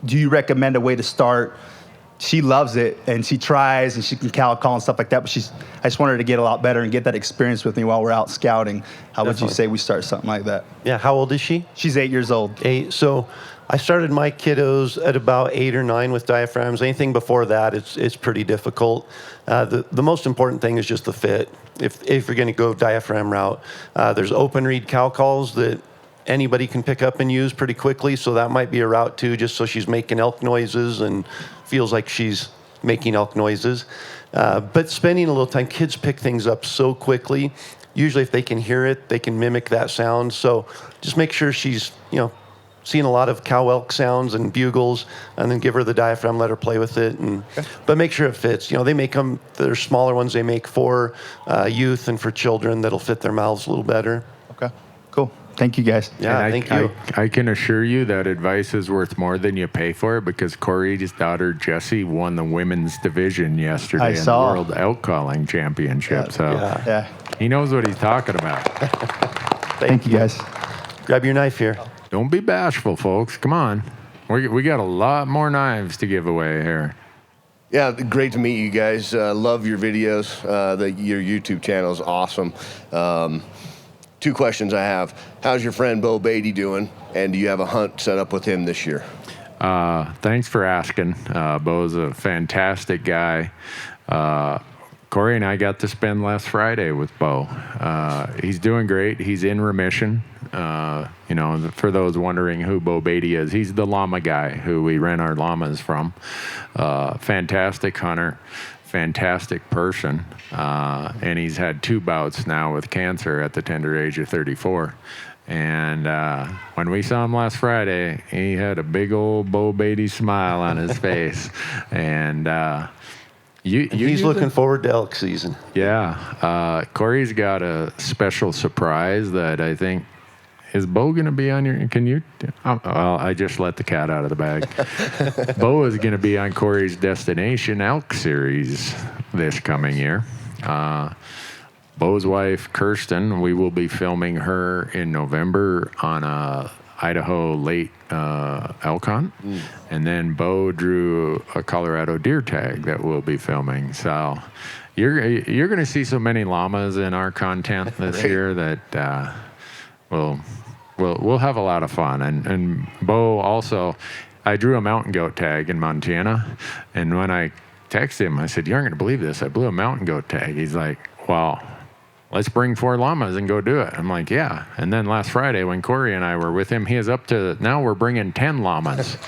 do you recommend a way to start? She loves it, and she tries, and she can call and stuff like that. But I just want her to get a lot better and get that experience with me while we're out scouting. How would you say we start something like that? Yeah, how old is she? She's 8 years old. 8. So I started my kiddos at about 8 or 9 with diaphragms. Anything before that, it's pretty difficult. The most important thing is just the fit. If you're going to go diaphragm route, there's open reed cow calls that anybody can pick up and use pretty quickly. So that might be a route too, just so she's making elk noises and feels like she's making elk noises. But spending a little time, kids pick things up so quickly. Usually if they can hear it, they can mimic that sound. So just make sure she's, seeing a lot of cow elk sounds and bugles, and then give her the diaphragm, let her play with it. But make sure it fits. They make them, there's smaller ones they make for youth and for children that'll fit their mouths a little better. Okay, cool. Thank you, guys. Yeah, thank you. I can assure you that advice is worth more than you pay for it, because Corey's daughter, Jessie, won the women's division yesterday in the World Elk Calling Championship. He knows what he's talking about. Thank you, guys. Grab your knife here. Don't be bashful, folks. Come on. We got a lot more knives to give away here. Yeah, great to meet you guys. Love your videos. Your YouTube channel is awesome. 2 questions I have. How's your friend Bo Beatty doing? And do you have a hunt set up with him this year? Thanks for asking. Bo's a fantastic guy. Corey and I got to spend last Friday with Bo. He's doing great. He's in remission. For those wondering who Bo Beatty is, he's the llama guy who we rent our llamas from. Fantastic hunter, fantastic person, and he's had 2 bouts now with cancer at the tender age of 34. And when we saw him last Friday, he had a big old Bo Beatty smile on his face. And he's looking forward to elk season. Yeah. Corey's got a special surprise that I think, is Bo going to be on your, well, I just let the cat out of the bag. Bo is going to be on Corey's Destination Elk Series this coming year. Bo's wife, Kirsten, we will be filming her in November on a Idaho late elk hunt. And then Bo drew a Colorado deer tag that we'll be filming. So you're going to see so many llamas in our content this year that we'll have a lot of fun. And Bo also, I drew a mountain goat tag in Montana, and when I texted him, I said, "You aren't going to believe this. I blew a mountain goat tag." He's like, "Well, let's bring 4 llamas and go do it." I'm like, "Yeah." And then last Friday when Corey and I were with him, he is up to, now we're bringing 10 llamas.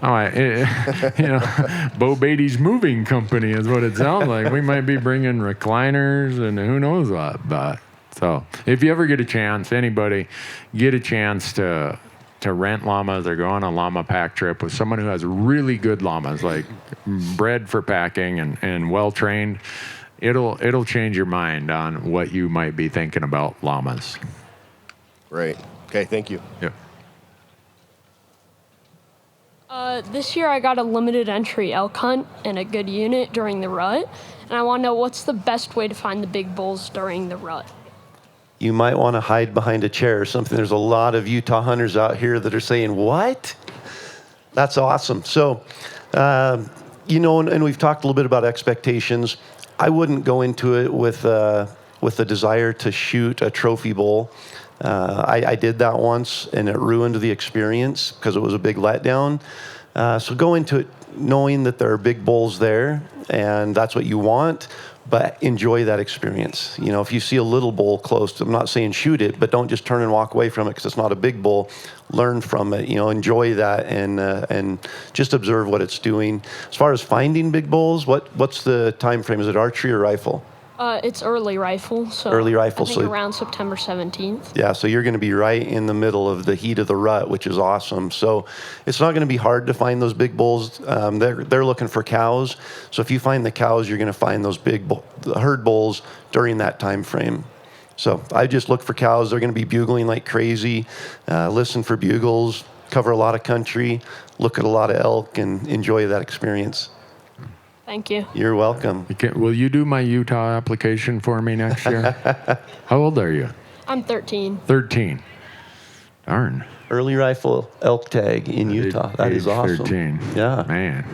I'm like, Bo Beatty's moving company is what it sounds like. We might be bringing recliners and who knows what. But so if you ever get a chance, anybody get a chance to rent llamas or go on a llama pack trip with someone who has really good llamas, like bred for packing and well trained, it'll change your mind on what you might be thinking about llamas. Great. Okay, thank you. Yeah. This year I got a limited entry elk hunt and a good unit during the rut, and I want to know what's the best way to find the big bulls during the rut. You might want to hide behind a chair or something. There's a lot of Utah hunters out here that are saying, "What?" That's awesome. So, and we've talked a little bit about expectations. I wouldn't go into it with a desire to shoot a trophy bull. I did that once, and it ruined the experience because it was a big letdown. So go into it knowing that there are big bulls there, and that's what you want, but enjoy that experience. If you see a little bull close, I'm not saying shoot it, but don't just turn and walk away from it because it's not a big bull. Learn from it, enjoy that, and just observe what it's doing. As far as finding big bulls, what's the time frame? Is it archery or rifle? It's early rifle, so early rifle, I think around September 17th. Yeah, so you're going to be right in the middle of the heat of the rut, which is awesome. So it's not going to be hard to find those big bulls. They're looking for cows. So if you find the cows, you're going to find those big herd bulls during that time frame. So I just look for cows. They're going to be bugling like crazy. Listen for bugles, cover a lot of country, look at a lot of elk, and enjoy that experience. Thank you. You're welcome. Will you do my Utah application for me next year? How old are you? I'm 13. 13. Darn. Early rifle elk tag in Utah. That is awesome. 13. Yeah. Man.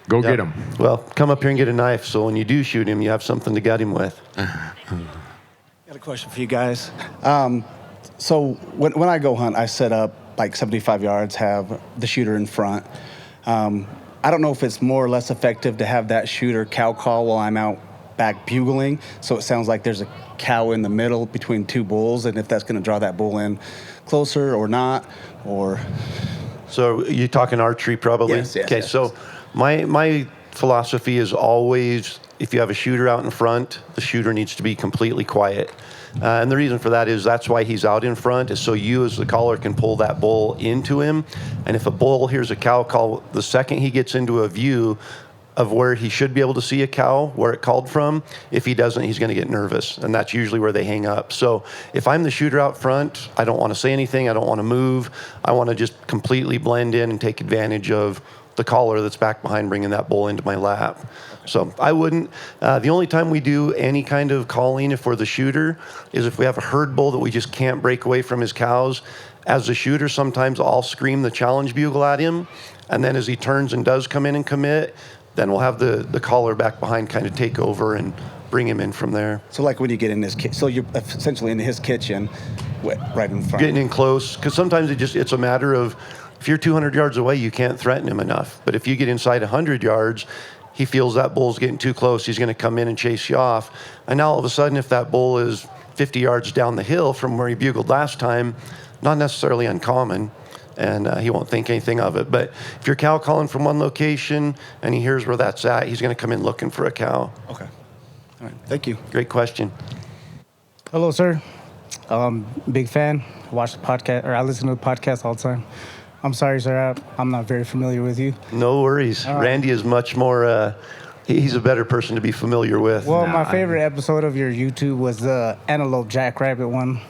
Go get him. Well, come up here and get a knife so when you do shoot him, you have something to gut him with. Got a question for you guys. So when I go hunt, I set up like 75 yards, have the shooter in front. I don't know if it's more or less effective to have that shooter cow call while I'm out back bugling, so it sounds like there's a cow in the middle between two bulls, and if that's going to draw that bull in closer or not, or... So you're talking archery probably? Yes, yes, okay, yes. So my philosophy is always, if you have a shooter out in front, the shooter needs to be completely quiet. And the reason for that is that's why he's out in front, is so you as the caller can pull that bull into him. And if a bull hears a cow call, the second he gets into a view of where he should be able to see a cow, where it called from, if he doesn't, he's going to get nervous. And that's usually where they hang up. So if I'm the shooter out front, I don't want to say anything. I don't want to move. I want to just completely blend in and take advantage of the caller that's back behind bringing that bull into my lap. So I wouldn't. The only time we do any kind of calling if we're the shooter is if we have a herd bull that we just can't break away from his cows. As the shooter, sometimes I'll scream the challenge bugle at him, and then as he turns and does come in and commit, then we'll have the caller back behind kind of take over and bring him in from there. So like when you get in his kitchen, so you're essentially in his kitchen, right in front. Getting in close, because sometimes it's a matter of, if you're 200 yards away, you can't threaten him enough. But if you get inside 100 yards, he feels that bull's getting too close, he's going to come in and chase you off. And now all of a sudden, if that bull is 50 yards down the hill from where he bugled last time, not necessarily uncommon, and he won't think anything of it. But if you're cow calling from one location and he hears where that's at, he's going to come in looking for a cow. Okay. All right. Thank you. Great question. Hello, sir. Big fan. I watch the podcast, or I listen to the podcast all the time. I'm sorry, sir. I'm not very familiar with you. No worries. Randy is much more, he's a better person to be familiar with. Well, my favorite episode of your YouTube was the Antelope Jackrabbit one.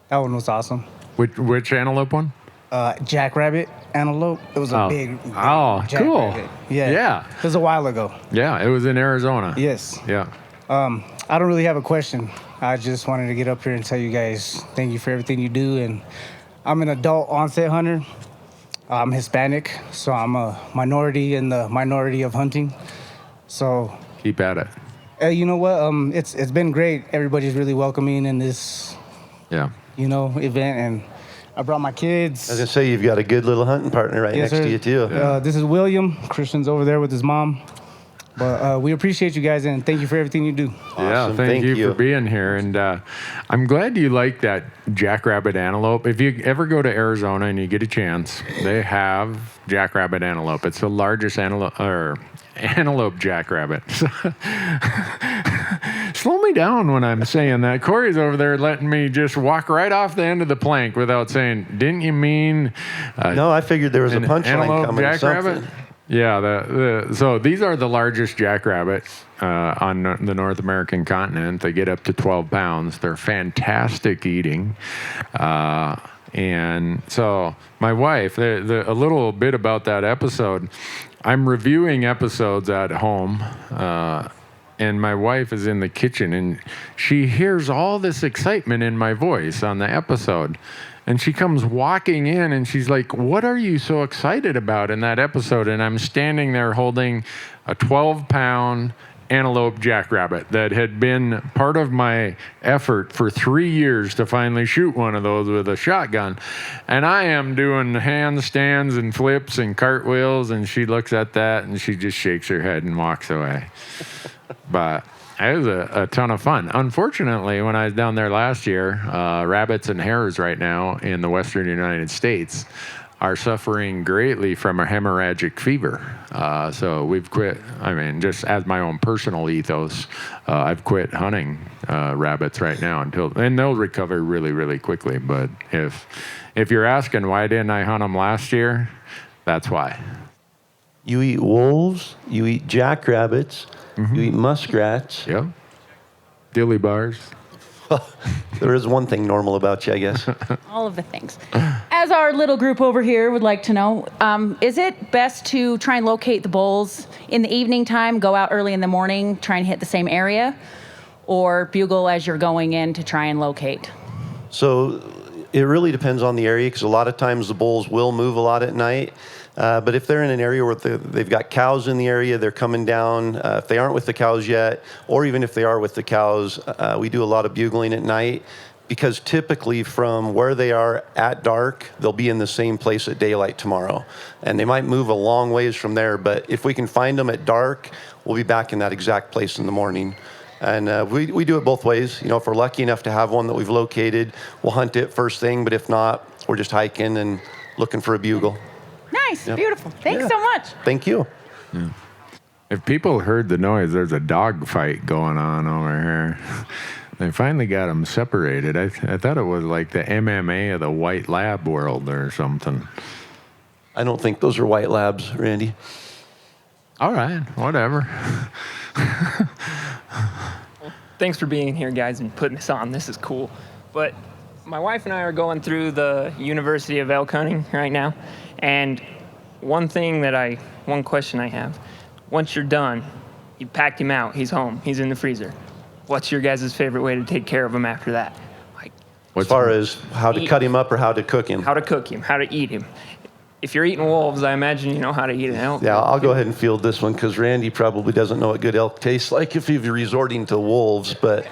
That one was awesome. Which antelope one? Jackrabbit Antelope. It was a big cool. jackrabbit. Yeah. It was a while ago. Yeah, it was in Arizona. Yes. Yeah. I don't really have a question. I just wanted to get up here and tell you guys thank you for everything you do. And I'm an adult onset hunter. I'm Hispanic, so I'm a minority in the minority of hunting. So keep at it. You know what? It's been great. Everybody's really welcoming in this event, and I brought my kids. I was going to say, you've got a good little hunting partner right next to you, too. This is William. Christian's over there with his mom. But we appreciate you guys, and thank you for everything you do. Yeah, thank you for being here. And I'm glad you like that jackrabbit antelope. If you ever go to Arizona and you get a chance, they have jackrabbit antelope. It's the largest antelope jackrabbit. Slow me down when I'm saying that. Corey's over there letting me just walk right off the end of the plank without saying, didn't you mean... no, I figured there was a punchline coming or jackrabbit? something. Yeah, so these are the largest jackrabbit on the North American continent. They get up to 12 pounds. They're fantastic eating. And so my wife, a little bit about that episode, I'm reviewing episodes at home, and my wife is in the kitchen, and she hears all this excitement in my voice on the episode. And she comes walking in, and she's like, what are you so excited about in that episode? And I'm standing there holding a 12-pound antelope jackrabbit that had been part of my effort for 3 years to finally shoot one of those with a shotgun. And I am doing handstands and flips and cartwheels, and she looks at that, and she just shakes her head and walks away. But it was a ton of fun. Unfortunately, when I was down there last year, rabbits and hares right now in the western United States are suffering greatly from a hemorrhagic fever. So we've quit, just as my own personal ethos, I've quit hunting rabbits right now and they'll recover really, really quickly. But if you're asking why didn't I hunt them last year, that's why. You eat wolves, you eat jackrabbits, you eat muskrats. Yeah. Dilly bars. There is one thing normal about you, I guess. All of the things. As as our little group over here would like to know, is it best to try and locate the bulls in the evening time, go out early in the morning, try and hit the same area, or bugle as you're going in to try and locate? So it really depends on the area, because a lot of times the bulls will move a lot at night. But if they're in an area where they've got cows in the area, they're coming down. If they aren't with the cows yet, or even if they are with the cows, we do a lot of bugling at night, because typically from where they are at dark, they'll be in the same place at daylight tomorrow. And they might move a long ways from there, but if we can find them at dark, we'll be back in that exact place in the morning. And we do it both ways. You know, if we're lucky enough to have one that we've located, we'll hunt it first thing, but if not, we're just hiking and looking for a bugle. Nice, Yep. beautiful. Thanks Yeah. so much. Thank you. Yeah. If people heard the noise, there's a dog fight going on over here. They finally got them separated. I thought it was like the MMA of the white lab world or something. I don't think those are white labs, Randy. All right, whatever. Thanks for being here, guys, and putting this on. This is cool. But my wife and I are going through the University of Elk Hunting right now, and one question I have, once you're done, you packed him out, he's home, he's in the freezer. What's your guys' favorite way to take care of him after that? As far as how to cut him up or how to cook him? How to cook him, how to eat him. If you're eating wolves, I imagine you know how to eat an elk. Yeah, I'll go ahead and field this one, because Randy probably doesn't know what good elk tastes like if he's resorting to wolves. But,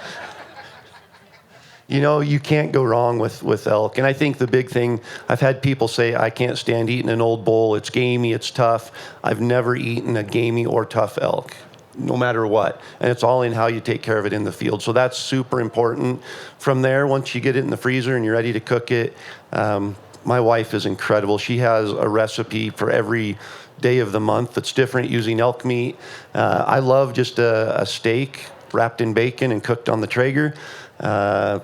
you know, you can't go wrong with elk. And I think the big thing, I've had people say, I can't stand eating an old bull. It's gamey, it's tough. I've never eaten a gamey or tough elk, no matter what. And it's all in how you take care of it in the field. So that's super important. From there, once you get it in the freezer and you're ready to cook it, my wife is incredible. She has a recipe for every day of the month that's different using elk meat. I love just a steak wrapped in bacon and cooked on the Traeger.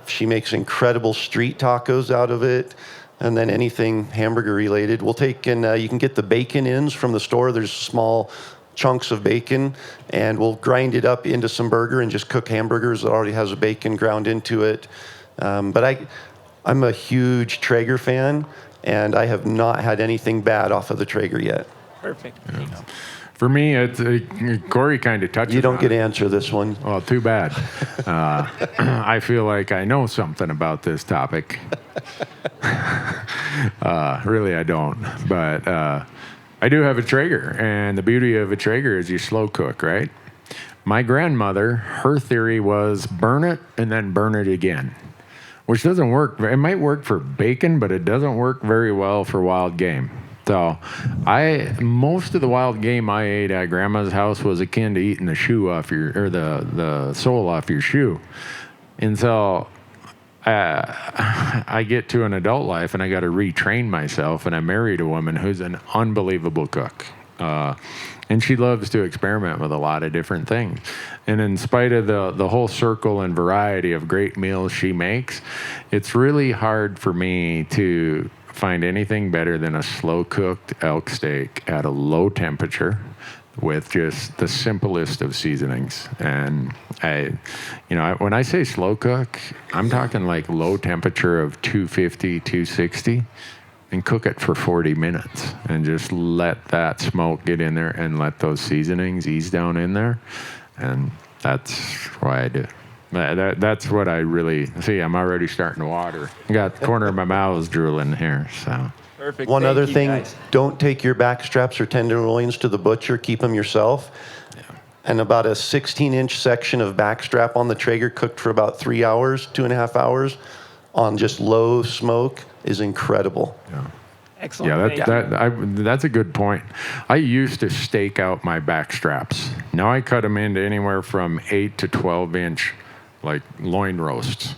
She makes incredible street tacos out of it. And then anything hamburger related. We'll take, and you can get the bacon ends from the store. There's small chunks of bacon, and we'll grind it up into some burger and just cook hamburgers that already has a bacon ground into it. But I'm a huge Traeger fan, and I have not had anything bad off of the Traeger yet. Perfect. Yeah. For me, it's Corey kind of touched. You don't get to answer this one. Well, too bad. I feel like I know something about this topic. Really, I don't. But I do have a Traeger, and the beauty of a Traeger is you slow cook, right? My grandmother, her theory was burn it and then burn it again, which doesn't work. It might work for bacon, but it doesn't work very well for wild game. So most of the wild game I ate at Grandma's house was akin to eating the shoe off the sole off your shoe. And so I get to an adult life and I got to retrain myself, and I married a woman who's an unbelievable cook. And she loves to experiment with a lot of different things. And in spite of the whole circle and variety of great meals she makes, it's really hard for me to find anything better than a slow-cooked elk steak at a low temperature with just the simplest of seasonings. And when I say slow cook, I'm talking like low temperature of 250, 260. And cook it for 40 minutes and just let that smoke get in there and let those seasonings ease down in there. And that's why I do it. That's what I really see. I'm already starting to water. I got the corner of my mouth drooling here. So perfect. One Thank other you, thing, guys. don't take your back straps or tenderloins to the butcher. Keep them yourself. Yeah. And about a 16-inch section of back strap on the Traeger cooked for about 3 hours, 2.5 hours on just low smoke is incredible. Yeah. Excellent. Yeah, that's a good point. I used to stake out my back straps. Now I cut them into anywhere from 8 to 12-inch, like loin roasts.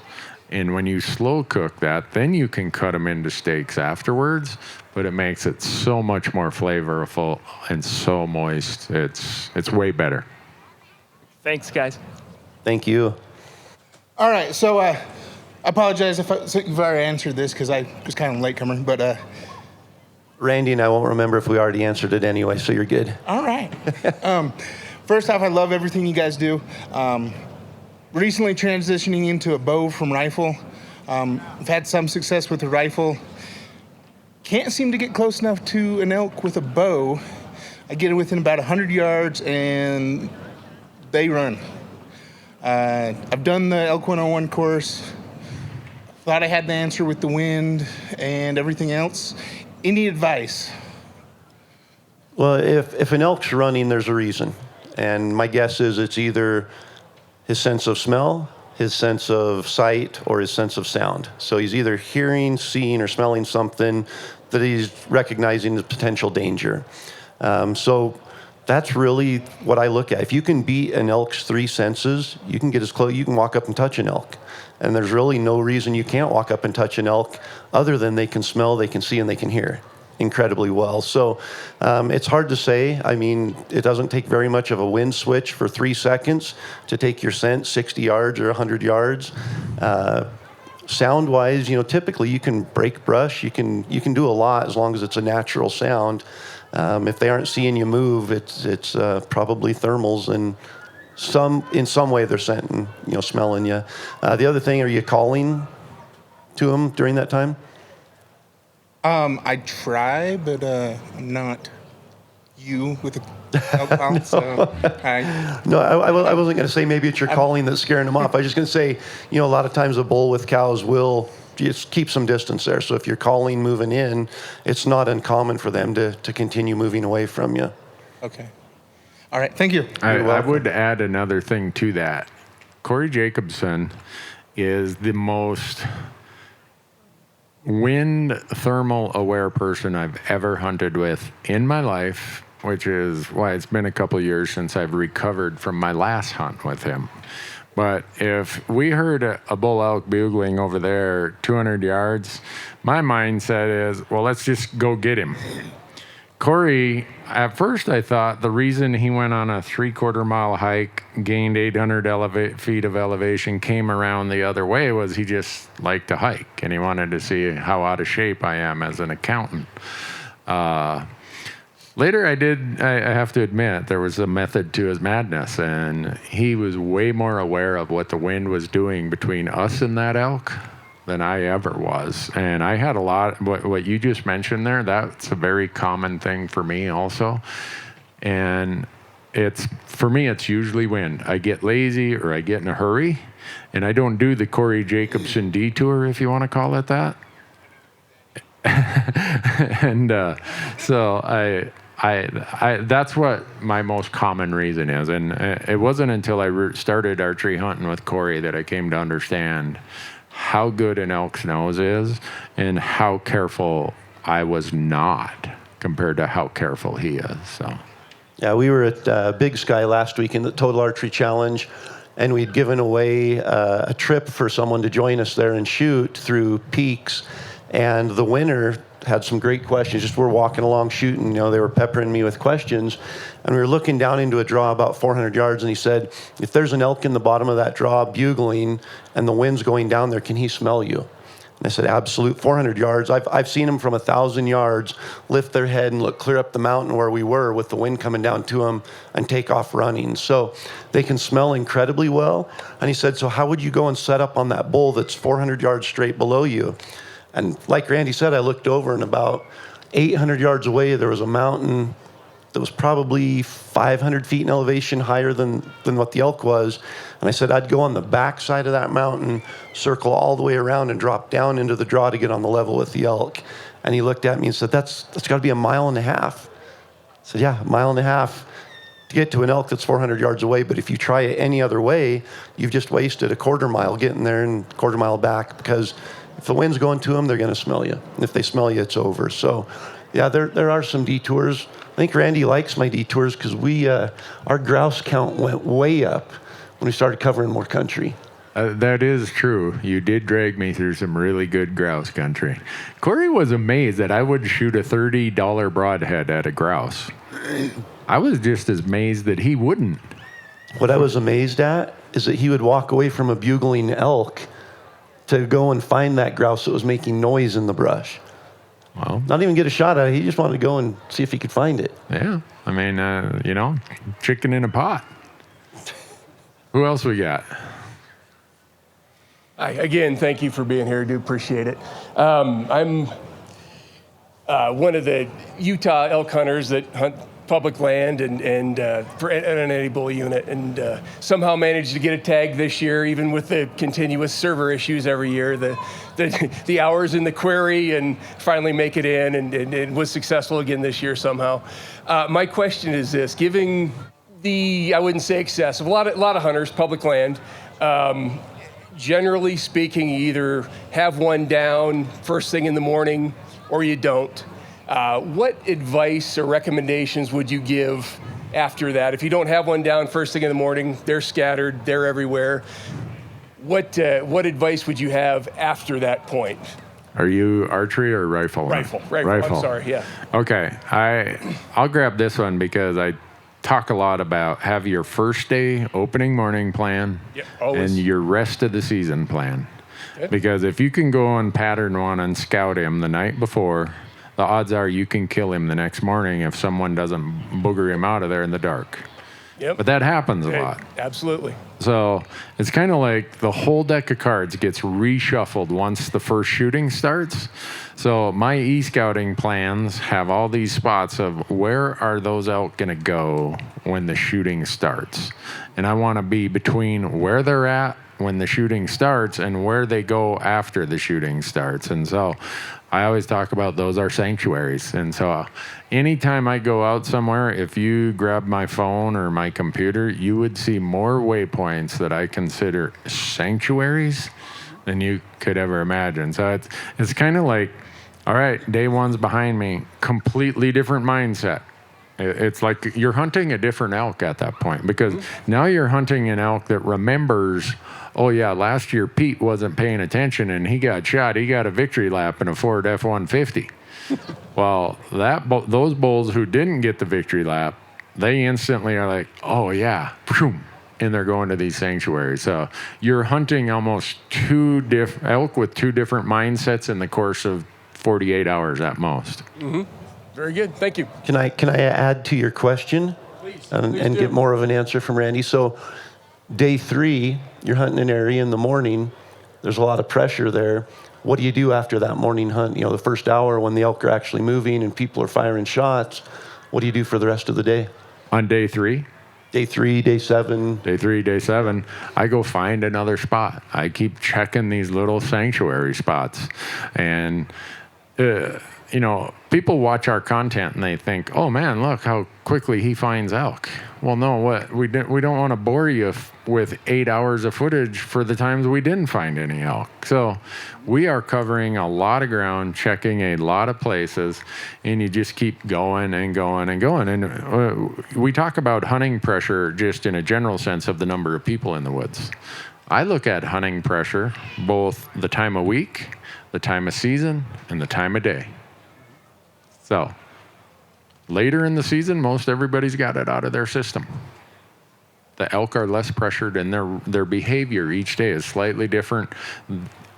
And when you slow cook that, then you can cut them into steaks afterwards, but it makes it so much more flavorful and so moist. It's way better. Thanks, guys. Thank you. All right, so I apologize if you've already answered this because I was kind of a latecomer, but Randy and I won't remember if we already answered it anyway, so you're good. all right. First off, I love everything you guys do. Recently transitioning into a bow from rifle. I've had some success with the rifle. can't seem to get close enough to an elk with a bow. I get within about 100 yards and they run. I've done the Elk 101 course. Thought I had the answer with the wind and everything else. Any advice? Well, if an elk's running, there's a reason. And my guess is it's either his sense of smell, his sense of sight, or his sense of sound. So he's either hearing, seeing, or smelling something that he's recognizing as potential danger. So that's really what I look at. If you can beat an elk's 3 senses, you can get as close, you can walk up and touch an elk. And there's really no reason you can't walk up and touch an elk other than they can smell, they can see, and they can hear incredibly well. So it's hard to say. I mean, it doesn't take very much of a wind switch for 3 seconds to take your scent 60 yards or 100 yards. Sound-wise, typically you can break brush. You can do a lot as long as it's a natural sound. If they aren't seeing you move, it's probably thermals, and in some way they're scenting, smelling you. The other thing, are you calling to them during that time? I try, but I'm not you with a elk call, so No, I wasn't going to say maybe it's your calling that's scaring them off. I was just going to say, a lot of times a bull with cows will just keep some distance there. So if you're calling moving in, it's not uncommon for them to continue moving away from you. Okay. All right, thank you. I would add another thing to that. Corey Jacobson is the most wind thermal aware person I've ever hunted with in my life, which is why it's been a couple years since I've recovered from my last hunt with him. But if we heard a bull elk bugling over there 200 yards, my mindset is, well, let's just go get him. Corey, at first I thought the reason he went on a 3/4 mile hike, gained 800 feet of elevation, came around the other way was he just liked to hike and he wanted to see how out of shape I am as an accountant. Later I have to admit, there was a method to his madness, and he was way more aware of what the wind was doing between us and that elk than I ever was. And I had a lot, what you just mentioned there, that's a very common thing for me also. And for me, it's usually wind. I get lazy or I get in a hurry, and I don't do the Corey Jacobson detour, if you want to call it that. And so I that's what my most common reason is. And it wasn't until I started archery hunting with Corey that I came to understand how good an elk's nose is and how careful I was not compared to how careful he is. So, yeah, we were at Big Sky last week in the Total Archery Challenge, and we'd given away a trip for someone to join us there and shoot through peaks. And the winner had some great questions. Just we're walking along shooting, they were peppering me with questions. And we were looking down into a draw about 400 yards, and he said, if there's an elk in the bottom of that draw bugling and the wind's going down there, can he smell you? And I said, absolute. 400 yards. I've seen them from 1,000 yards lift their head and look clear up the mountain where we were with the wind coming down to them and take off running. So they can smell incredibly well. And he said, so how would you go and set up on that bull that's 400 yards straight below you? And like Randy said, I looked over, and about 800 yards away, there was a mountain that was probably 500 feet in elevation higher than what the elk was. And I said, I'd go on the back side of that mountain, circle all the way around, and drop down into the draw to get on the level with the elk. And he looked at me and said, that's got to be 1.5 miles. I said, yeah, 1.5 miles to get to an elk that's 400 yards away. But if you try it any other way, you've just wasted 1/4 mile getting there and 1/4 mile back, because if the wind's going to them, they're going to smell you. And if they smell you, it's over. So, yeah, there are some detours. I think Randy likes my detours because our grouse count went way up when we started covering more country. That is true. You did drag me through some really good grouse country. Corey was amazed that I would shoot a $30 broadhead at a grouse. I was just as amazed that he wouldn't. What I was amazed at is that he would walk away from a bugling elk to go and find that grouse that was making noise in the brush. Well, not even get a shot at it. He just wanted to go and see if he could find it. Yeah. I mean, chicken in a pot. Who else we got? Hi, again, thank you for being here. I do appreciate it. one of the Utah elk hunters that hunt public land and for an Antelope unit, and somehow managed to get a tag this year, even with the continuous server issues every year, the hours in the query, and finally make it in, and was successful again this year somehow. My question is this: given the, I wouldn't say excessive, a lot of hunters, public land, generally speaking, you either have one down first thing in the morning or you don't. What advice or recommendations would you give after that? If you don't have one down first thing in the morning, they're scattered, they're everywhere. What advice would you have after that point? Are you archery or rifle? Rifle. I'm sorry, yeah. Okay, I'll grab this one because I talk a lot about have your first day opening morning plan and your rest of the season plan. Okay. Because if you can go on pattern one and scout him the night before, the odds are you can kill him the next morning if someone doesn't booger him out of there in the dark. Yep. But that happens a lot. Absolutely. So it's kind of like the whole deck of cards gets reshuffled once the first shooting starts. So my e-scouting plans have all these spots of where are those elk going to go when the shooting starts. And I want to be between where they're at when the shooting starts and where they go after the shooting starts. And so I always talk about those are sanctuaries. And so anytime I go out somewhere, if you grab my phone or my computer, you would see more waypoints that I consider sanctuaries than you could ever imagine. So it's kind of like, all right, day one's behind me, completely different mindset. It's like you're hunting a different elk at that point, because now you're hunting an elk that remembers, oh yeah, last year Pete wasn't paying attention and he got shot. He got a victory lap in a Ford F-150. Well, those bulls who didn't get the victory lap, they instantly are like, oh yeah, boom, and they're going to these sanctuaries. So you're hunting almost elk with two different mindsets in the course of 48 hours at most. Mm-hmm. Very good. Thank you. Can I add to your question? Please and get more of an answer from Randy? So day 3, you're hunting an area in the morning. There's a lot of pressure there. What do you do after that morning hunt? You know, the first hour when the elk are actually moving and people are firing shots, what do you do for the rest of the day? On day 3? Day 3, day 7. Day 3, day 7, I go find another spot. I keep checking these little sanctuary spots. And, you know, people watch our content and they think, oh man, look how quickly he finds elk. Well, no, we don't want to bore you with 8 hours of footage for the times we didn't find any elk. So we are covering a lot of ground, checking a lot of places, and you just keep going and going and going. And we talk about hunting pressure just in a general sense of the number of people in the woods. I look at hunting pressure, both the time of week, the time of season, and the time of day. So later in the season, most everybody's got it out of their system. The elk are less pressured, and their behavior each day is slightly different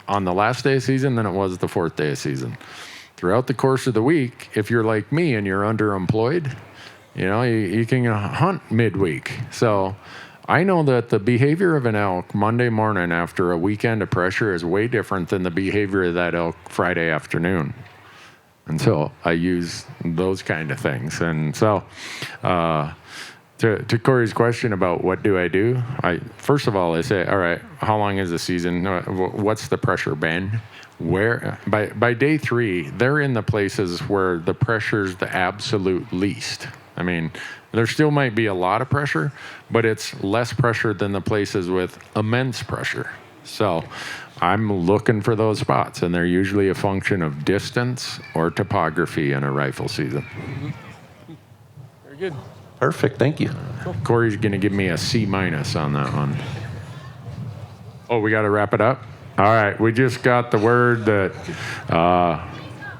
on the last day of season than it was the 4th day of season. Throughout the course of the week, if you're like me and you're underemployed, you know, you can hunt midweek. So I know that the behavior of an elk Monday morning after a weekend of pressure is way different than the behavior of that elk Friday afternoon. And so I use those kind of things. And so to Corey's question about what do I do, first of all, I say, all right, how long is the season? What's the pressure band? Where by day 3, they're in the places where the pressure's the absolute least. I mean, there still might be a lot of pressure, but it's less pressure than the places with immense pressure. So I'm looking for those spots, and they're usually a function of distance or topography in a rifle season. Mm-hmm. Very good. Perfect. Thank you. Cool. Corey's going to give me a C- on that one. Oh, we got to wrap it up? All right. We just got the word that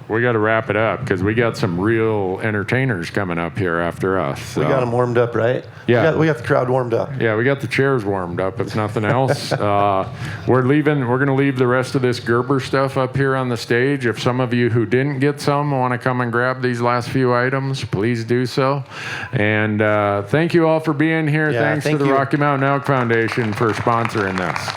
we got to wrap it up because we got some real entertainers coming up here after us. So. We got them warmed up, right? Yeah. We got the crowd warmed up. Yeah, we got the chairs warmed up, if nothing else. We're going to leave the rest of this Gerber stuff up here on the stage. If some of you who didn't get some want to come and grab these last few items, please do so. And thank you all for being here. Yeah, Thanks to the Rocky Mountain Elk Foundation for sponsoring this.